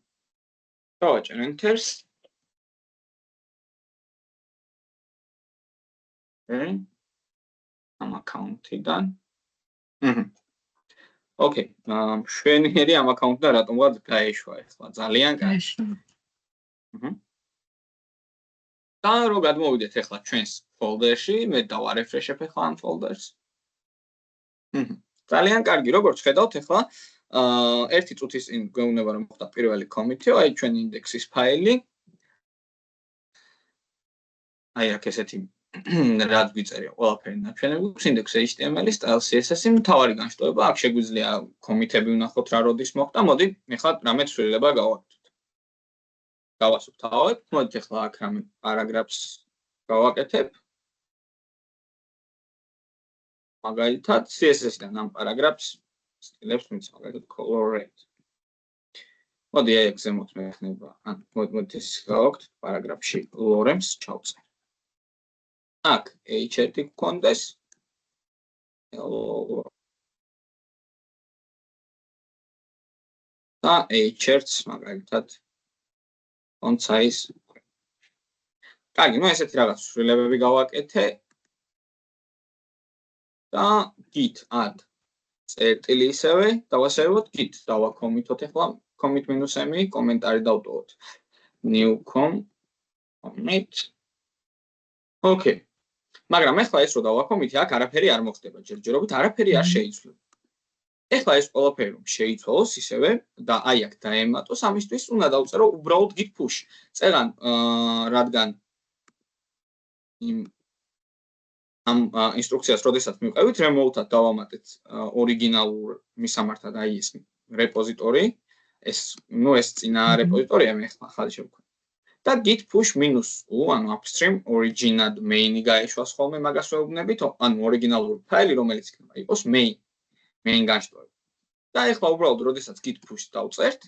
დავაჭერ enter-ს. ამ აკაუნტიდან. okay, მშვენიერი ამ აკაუნტიდან რატომღაც გაეშვა ახლა ძალიან კარგი. და რო გადმოვიდეთ ახლა ჩვენს ფოლდერში, მე დავარეფრეშებ ახლა ამ ფოლდერს. ძალიან კარგი, როგორც ხედავთ ახლა, ერთი წუთის წინ გვეუბნება რომ მოხდა პირველი კომიტი, აი ჩვენი ინდექსის ფაილი. აი აქ ესეთი რაც გვიწერია ყველაფერი ნაჩვენები გვაქვს index html style css მთავარი განშტოება აქ შეგვიძლია კომიტები ვნახოთ რა როდის მოხდა მოდი ეხლა რამე ცვლილება გავაკეთოთ გავასუფთავებ მოდით ეხლა აქ რამე პარაგრაფს გავაკეთებ მაგალითად css-დან ამ პარაგრაფს სტილებს მიც მაგალითად color red მოდი აი აქ ზემოთ მექნება ან მოდი ეს გავაკეთოთ პარაგრაფში lorem-ს ჩავწერ აქ h1 გქონდეს და h1-ს მაგალითად font size კარგი, ну ესეთი რაღაც ცვლილებები გავაკეთე და git add წერტილი ისევე დავასერვოთ git დავაკომიტოთ ახლა commit -m კომენტარი დავტოვოთ new commit okay მაგრამ ახლა ეს რო დავაკომიტე აქ არაფერი არ მოხდება ჯერჯერობით არაფერი არ შეიცვლება ახლა ეს ყველაფერი რომ შეიცვალოს ისევე და აი აქ დაემატოს ამისთვის უნდა დავწერო უბრალოდ git push წერან რადგან ამ ინსტრუქციას როდესაც მივყევით remote-ად დავამატეთ ორიგინალურ მისამართად აი ეს რეპოზიტორი ეს ნუ ეს წინა რეპოზიტორია მე ახლა ხალხი შევქმნი და git push -u, ანუ upstream origin-ad main-ი გაეშვას ხოლმე მაგას ვეუბნებით, ანუ ორიგინალური ფაილი, რომელიც იქნება იყოს main განშტოება. და ეხლა უბრალოდ როდესაც git push დავწერთ,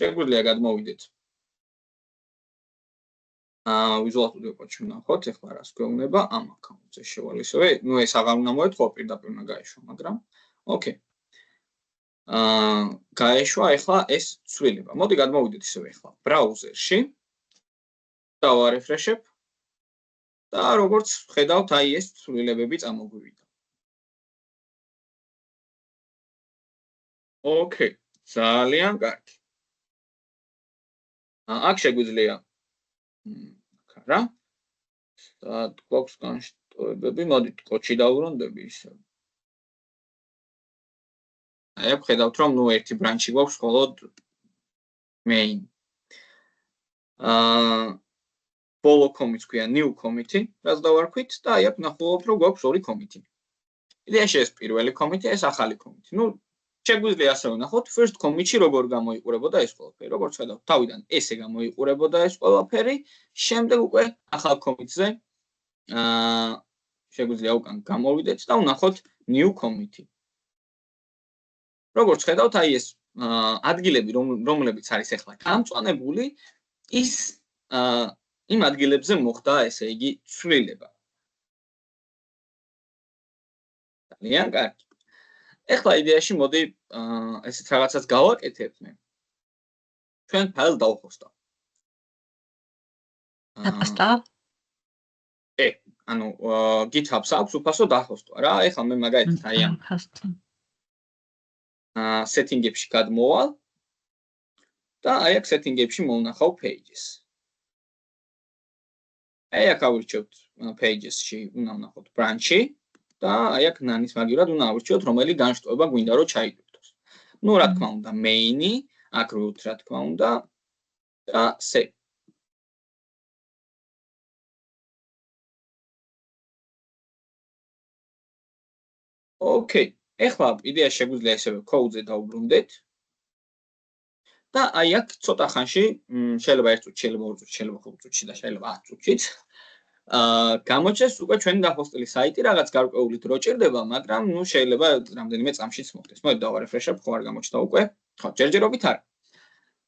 შეგვიძლია გადმოვიდეთ Visual Studio Code-ში ვნახოთ, ეხლა რას გვეუბნება ამ account-ზე შევალ ისევე, ეს აღარ უნდა მოეთხოვა, პირდაპირ უნდა გაეშვა, მაგრამ ოკეი. გაეშვა ეხლა ეს ცვლილება. მოდი გადმოვიდეთ ისევე ეხლა ბრაუზერში. დავარეფრეშებ და როგორც ხედავთ, აი ეს ცვლილებები წამოგვივიდა. ოკეი, ძალიან კარგი. აქ შეგვიძლია რა? და გვაქვს განშტოებები, მოდით კოდში დავბრუნდები ისე. აი აქ ხედავთ, რომ ერთი ბრანჩი გვაქვს მხოლოდ main. ბოლო კომიტს ქვია new commit-ი, რაც დავარქვით და აი აქ ნახულობთ, რომ გვაქვს ორი კომიტი. იდეაში ეს პირველი კომიტი, ეს ახალი კომიტი. შეგვიძლია ასევე ვნახოთ first commit-ში როგორ გამოიყურებოდა ეს ყველაფერი. როგორც ხედავთ, თავიდან ესე გამოიყურებოდა ეს ყველაფერი, შემდეგ უკვე ახალ commit-ზე შეგვიძლია უკან გამოვიდეთ და ვნახოთ new commit-ი. როგორც ხედავთ, აი ეს ადგილები, რომლებიც არის ახლა გამწვანებული, ის იმ ადგილებზე მოხდა, ესე იგი, ცვლილება. ძალიან კარგი. ეხლა იდეაში მოდი ესეთ რაღაცას გავაკეთებთ მე. ჩვენ ფაილს დავხოსტავ. დახოსტავ? ანუ GitHub-ს აქვს უფასო დახოსტვა რა. ეხლა მე მაგალითად აი ამ setting-ებში გადმოვალ და აი აქ setting-ებში მოვნახავ pages. აი აქ ავირჩევთ pages-ში, უნდა ვნახოთ branch-ი. და აი აქ ნანის მაგივრად უნდა ავირჩიოთ, რომელი განშტოება გვინდა რომ ჩაიდვირთოს. რა თქმა უნდა, main-ი, აქ root, რა თქმა უნდა, და save. ოკეი, ეხლა იდეა შეგვიძლია ესევე code-ზე დავბრუნდეთ. და აი აქ ცოტა ხანში, შეიძლება 1 წუთი, შეიძლება 2 წუთი, შეიძლება 5 წუთში და შეიძლება 10 წუთშიც გამოჩეს უკვე ჩვენი დახოსტილი საიტი, რაღაც გარკვეული დრო ჭირდება, მაგრამ შეიძლება რამდენიმე წამშიც მოხდეს. მოდი დავარეფრეშებ, ხო არ გამოჩნდა უკვე. ხო, ჯერჯერობით არა.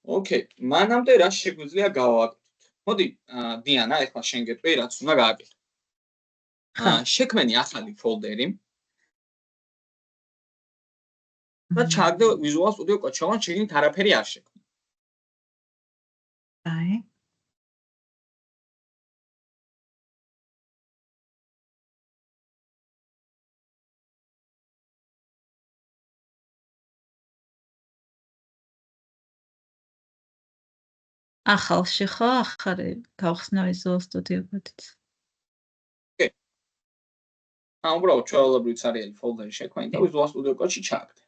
ოკეი, მანამდე რა შეგვიძლია გავაკეთოთ? მოდი, დიანა, ეხლა შენ გეტყვი, რაც უნდა გააკეთო. შექმენი ახალი ფოლდერი. და ჩააგდე Visual Studio Code-ში, შეგინით არაფერი არ შექმნა. აი. ახალში ხო ახალი გავხსნა Visual Studio Code-იც. ოკეი. უბრალოდ ჩვეულებრივ ცარიელი ფოლდერი შექმნით და Visual Studio Code-ში ჩააგდე.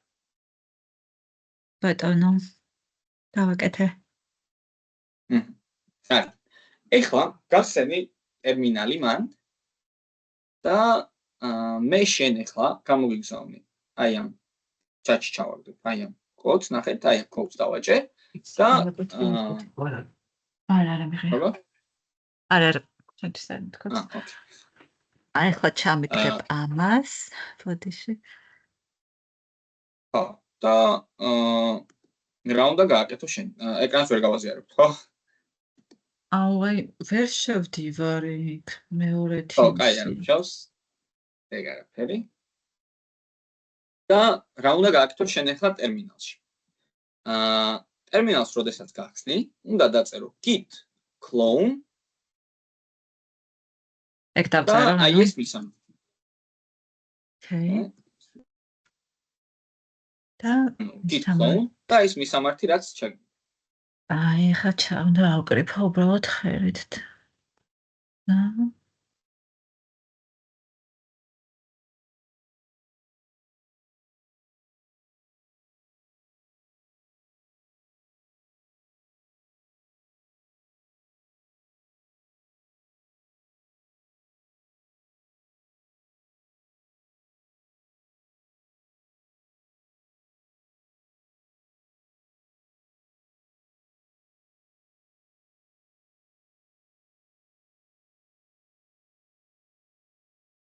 ბატონო. დავაკეთე. კარგი. ეხლა გახსენი ტერმინალი მან და მე შენ ეხლა გამოგიგზავნე. აი ამ ჩატში ჩავაგდებ, აი ამ კოდს, ნახეთ, აი ამ კოდს დავაჭე და არა მიღია. არა, შეგვიძლია თქვა. ოკეი. აი ახლა ჩამიგდებ ამას, ფოტოში. ხო, და რა უნდა გააკეთო შენ? ეკრანს ვერ გავაზიარებ, ხო? აი, ვერ შევდივარ იქ მეორე თემში. ხო, კაი, არ მუშავს. ეგ არაფერი. და რა უნდა გააკეთო შენ ახლა ტერმინალში? ტერმინალს როდესაც გახსნი, უნდა დაწერო git clone. ეგ დავწერო. აი ეს მისამართი. ოკეი. და git clone და ეს მისამართი რაც ჩაგ. აი, ხა უნდა ავკრიფო უბრალოდ ხელით. და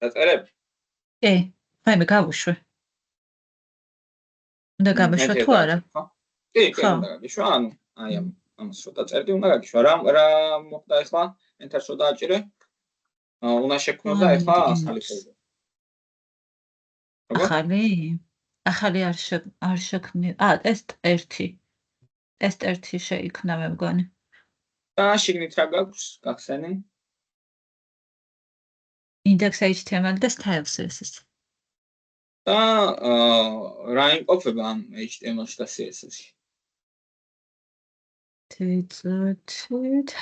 დაწერებ? კი, მე გავუშვე. უნდა გამიშვა თუ არა? კი, ხო. უნდა გაგიშვა, ანუ აი ამას რო დაწერდი, უნდა გაგიშვა. რა მოხდა ახლა? ენტერს რო დააჭირე? უნდა შექმნო და ახლა ახალი. ახალი არ შექმნი. ტესტ 1. ტესტ 1 შეიქმნა მე მგონი. და შიგნით რა გაქვს? გახსენი? index.html და style css. და რა იმყოფება ამ HTML-ში და CSS-ში?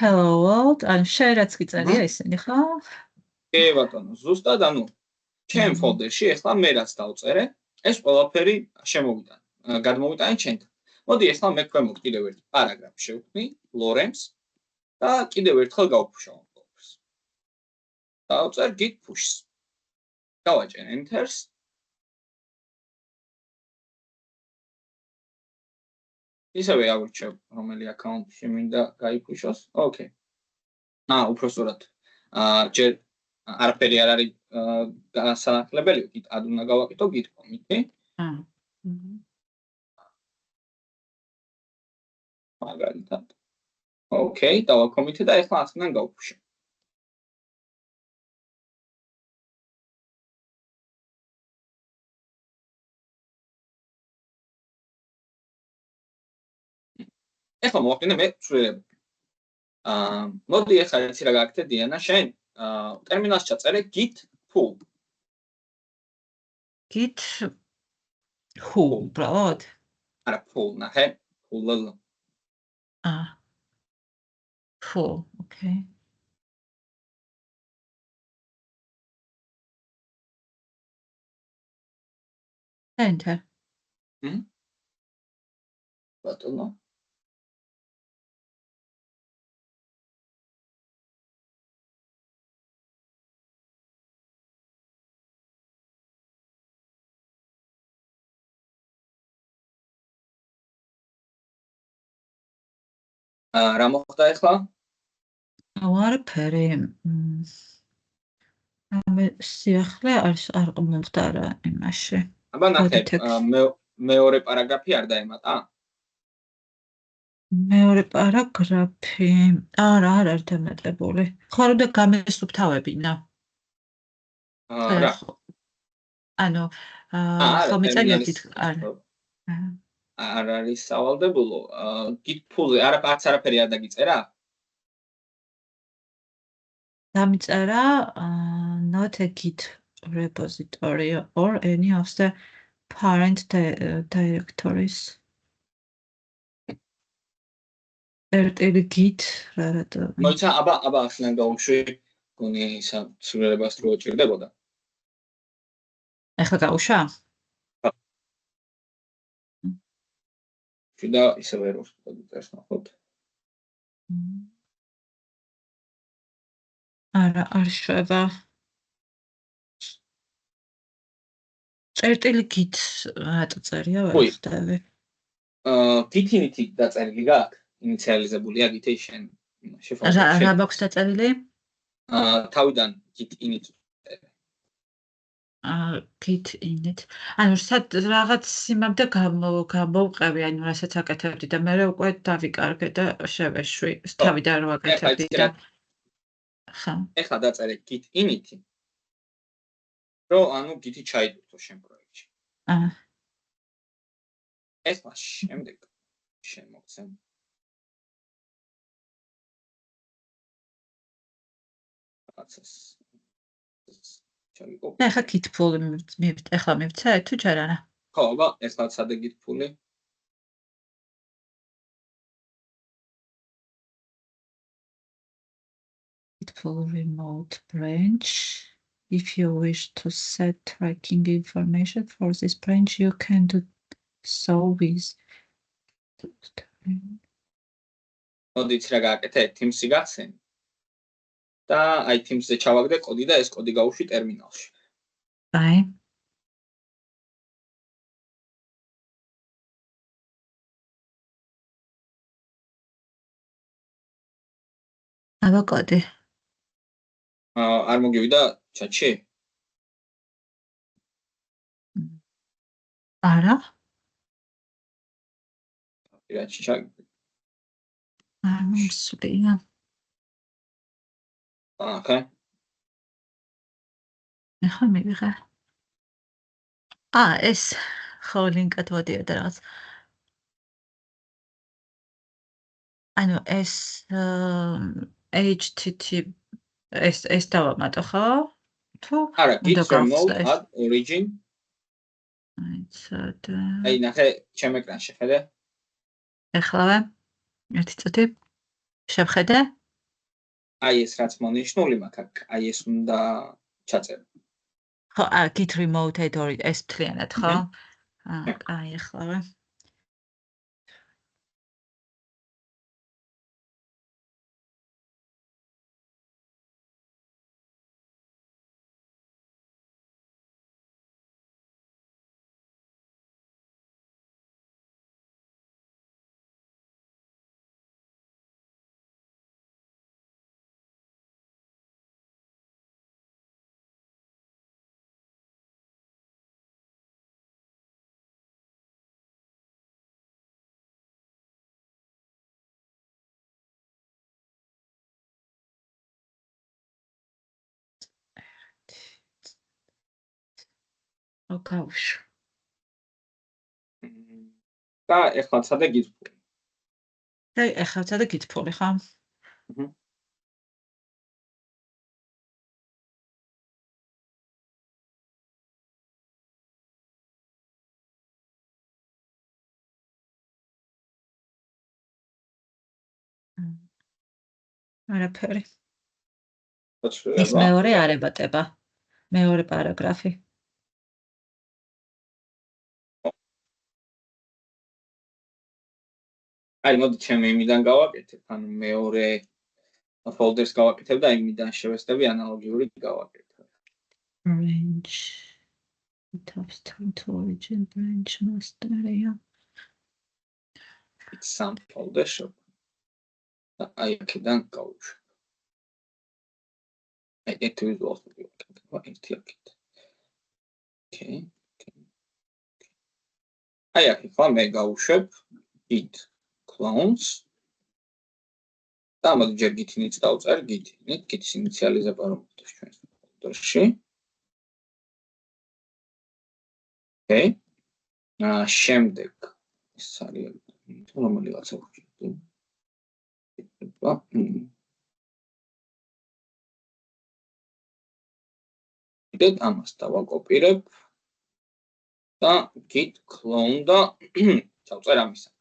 hello world, ან შენ რაც გიწერია ისინი, ხო? კი ბატონო, ზუსტად ანუ ჩემ ფოლდერში ახლა მე რაც დავწერე, ეს ყველაფერი შემოვიდა. გადმოვიტანე ჩემთან. მოდი ახლა მე ქვემოთ კიდევ ერთ პარაგრაფს შევქმნი, lorem-ს და კიდევ ერთხელ გავფუშავ ყველაფერს. დავწერ git push-ს. დავაჭერ enter-ს. ისევე ავირჩევ რომელი აკაუნტში მინდა გაიფუშოს. ოკეი. უпросторат. ჯერ არაფერი არ არის განსაკუთრებელი, git add უნდა გავაკეთო git commit-ი. მაგალითად. ოკეი, დავაკომიტე და ახლა ასკნან გავფუშე. ახლა მოვაკდინე მე ცვლილება. მოდი ახლა იცი რა გააკეთე დიანა შენ ტერმინალს ჩაწერე git pull. git who, uბრალოდ? არა, pull ნახე, pull. Pull, okay. Enter. ბატონო. რა მოხდა ახლა? არაფერი. მე სიახლე არ მომხდარა იმაში. აბა ნახე, მეორე პარაგრაფი არ დაემატა? მეორე პარაგრაფი არ დამატებული. ხო და გამესუფთავებინა. რა. ანუ ხო მეწერიათ არ არის სავალდებულო. git pull-ზე არაფერი არ დაგიწერა? დამიწერა not a git repository or any of the parent directories. erteli git რატო? მოიცა, აბა ახლა გავუშვი, გონი ისა ცვლილებას რო ჭირდებოდა. ახლა გავუშვა? და ისევე როს დაწერს ნახოთ. არ შვება. წერტილი git რატო წერია ვერ ხვდები. git-init დაწერილი გაქვს? ინიციალიზებულია git-ი შენ შეფასებაში. რა მაქვს დაწერილი? თავიდან git-init. git-init. ანუ რაღაც სიმამდე გამოვყევი, ანუ რასაც აკეთებდი და მე უკვე დავიკარგე და შევეშვი. თავიდან რო აკეთებდი და ხა. ეხლა დაწერე git-init-ი. რო ანუ git-ი ჩაიდურთო შენ პროექტში. ეხლა შემდეგ შენ მოგცემ. ახლა git pull-ი ახლა მივცე თუ ჯერ არა? ხო, აბა, ახლა სადე git pull-ი? git pull remote branch. If you wish to set tracking information for this branch, you can do so with. მოდით რა გააკეთე, Teams-ი გახსენ. და აი Teams-ზე ჩავაგდე კოდი და ეს კოდი გავუშვი ტერმინალში. აი. აბა კოდი. არ მოგივიდა ჩატში? არა. პირადში ჩაგდე. არ მომსვლია. ახლა ახლა მივიღე. ეს ხო ლინკად ვადიოდა რაღაც. ანუ ეს HTTP ეს დავამატო ხო? თუ არა, უნდა git remote გავხსნას? add origin. აიცადა. აი ნახე ჩემ ეკრანში ხედე? ეხლავე. ერთი წუთი. შევხედე? აი ეს რაც მონიშნული მაქვს, აი ეს უნდა ჩაწერო. ხო, git remote add origin ეს მთლიანად ხო? აი ეხლავე. გავუშვ. და ეხლა ცადე გითხრა. ეხლა ცადე გითფული ხო? არაფერი. ის მეორე არ ებატება. მეორე პარაგრაფი. აი მოდი ჩემი იმიდან გავაკეთებ, ანუ მეორე ფოლდერს გავაკეთებ და იმიდან შევესწრები ანალოგიური გავაკეთებ. Range. Tabs turn to origin branch master area. It's some folder shop. აი აქედან გავუშვებ. აი ერთ ვიზუალს ვიყავ, ერთი აქეთ. Okay. აი აქ ხომ მე გავუშვებ git clones. და მოდი ჯერ git-ინიც დავწერ, git-ის ინიციალიზება რომ მოხდეს ჩვენს ფოლდერში. Okay. შემდეგ ეს არის რომელიღაცა ვხდები. კიდევ ამას დავაკოპირებ და git clone და დავწერ ამისაც.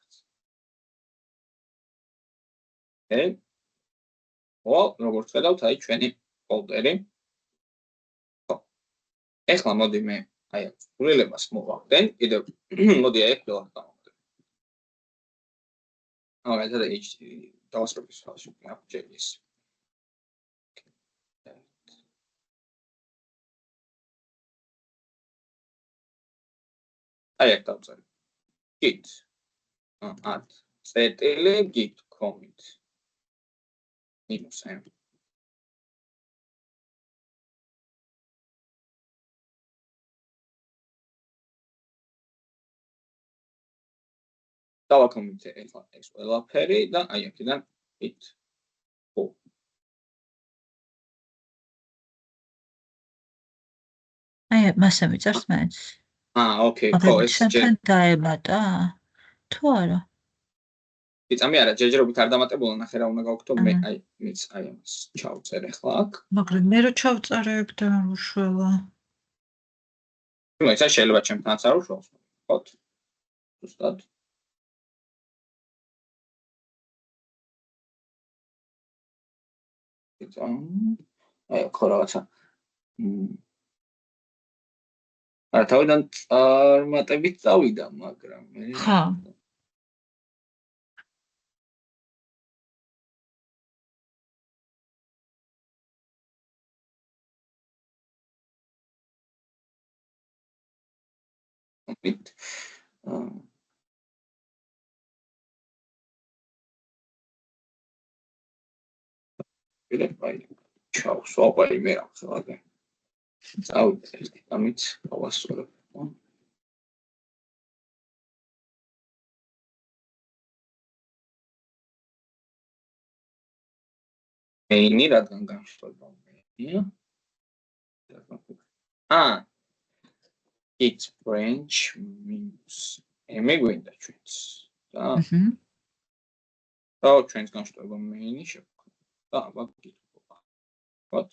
Okay. როგორც ხედავთ, აი ჩვენი ფოლდერი. ეხლა მოდი მე აი აქ სრულებას მოვახდენ, კიდევ მოდი აი ყველას დავახდენ. მაგალითად HTTP დავასრულის ფайлში JS. აი აქ დავწერ. git add git commit -m დავაკომიტე ეხლა ეს ყველაფერი და აი აქედან git აი მასე მიწერს მეც. ოკეი, ხო, ეს შენთან დაემატა? თუ არა? იწამი არა, ჯერჯერობით არ დამატებულა, ნახე რა უნდა გავქთო, მე აი მეც აი ამას ჩავწერ ეხლა აქ. მაგრამ მე რო ჩავწერე ეგ და უშველა. ეს შეიძლება ჩემთანაც არ უშველოს, ხო? ზუსტად. აი ხო რაღაცა. არა თავიდან წარმატებით წავიდა, მაგრამ მე ხო. Ciao, so poi mi Ciao, amits, Main-ი რადგან განსხვავება main-ია. It's branch minus m-ი გვინდა ჩვენს. და ჩვენს განსხვავება main-ი შევქნა. და ვაკეთებ. What?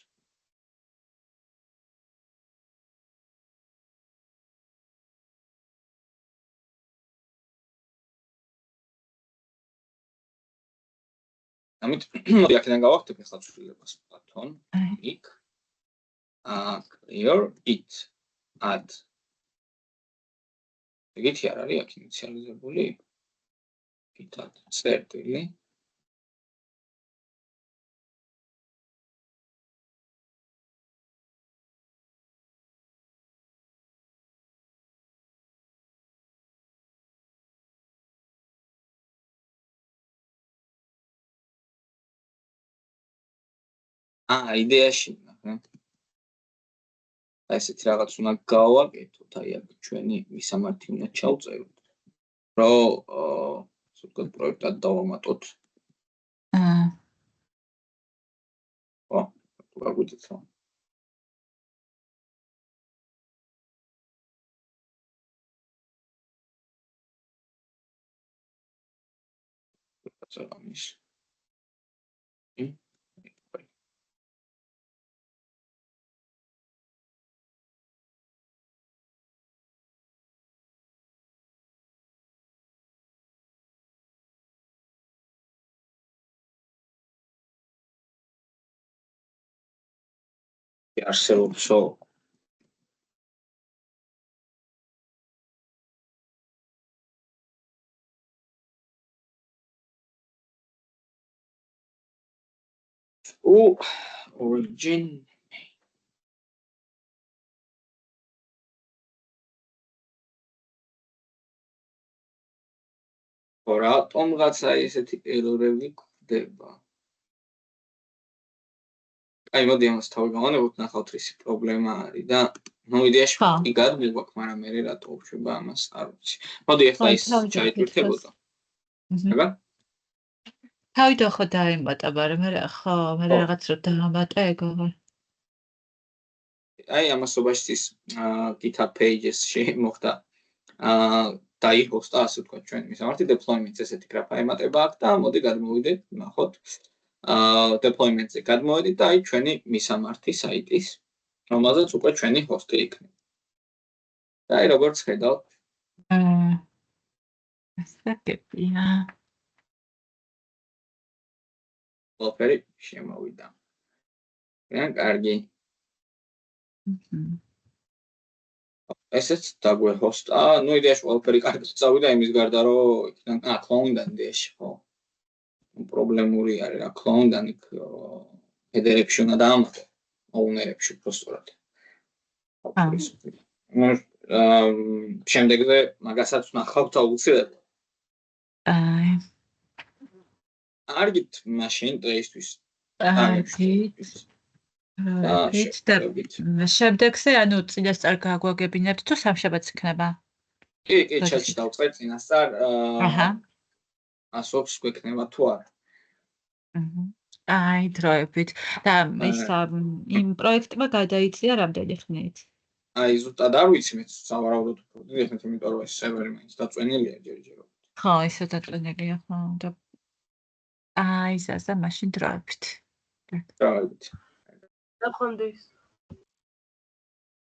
ამით მოდი აქედან გავახტებ ახლა ცვლილებას ბატონ იქ clear it add ეგეთი არ არის აქ ინიციალიზებული it add წერტილი იდეაში ესეთი რაღაც უნდა გავაკეთოთ, აი აქ ჩვენი მისამართი უნდა ჩავწეროთ, რომ სულ პროექტად დავამატოთ. გაგვიწევთ. ამის არსებობსო origin რატომღაც აი ესეთი ერორები გვხვდება. აი მოდი ამას თავი გავანებოთ, ნახავთ რისი პრობლემა არის და იდეაში გაგვიგვაქვს, მაგრამ მე რატო უშვება ამას არ ვიცი. მოდი ახლა ის ჩაიტვირთებოდა. აბა? თავიდან ხო დაემატა, მაგრამ მე რაღაც რო დაამატა ეგო. აი ამასობაში ის GitHub Pages-ში მოხდა დაიხოსტა ასე ვთქვათ ჩვენ მისამართი deployment-ს ესეთი გრაფა ემატება აქ და მოდი გადმოვიდეთ, ნახოთ. deployment-ზე გადმოვედით და აი ჩვენი მისამართი საიტის, რომელზეც უკვე ჩვენი ჰოსტი იქნება. და აი როგორც ხედავთ, ასაკებია. ყველაფერი შემოვიდა. კარგი. ესეც დაგვეჰოსტა, იდეაში ყველაფერი კარგად წავიდა იმის გარდა, რომ იქიდან clone-დან იდეაში ხო. პრობლემური არის რა clone-დან იქ header-ებში უნდა დაამატო, owner-ებში უბრალოდ. შემდეგზე მაგასაც ნახავთ აუცილებლად. არგით მაშინ დღეისთვის. შემდეგზე ანუ წინასწარ გაგვაგებინებთ თუ სამშაბათს იქნება? კი, ჩატში დავწყეთ წინასწარ. ასობს გვექნება თუ არა. აი დროებით და ის იმ პროექტმა გადაიწია რამდენი ხნით? აი ზუსტად არ ვიცი მე სავარაუდოდ ვფიქრობდი ეხლა იმიტომ რომ ეს სერვერი მაინც დაწვენილია ჯერჯერობით. ხო, ისე დაწვენილია ხო და აი ზაზა მაშინ დროებით. დროებით. ნახვამდის.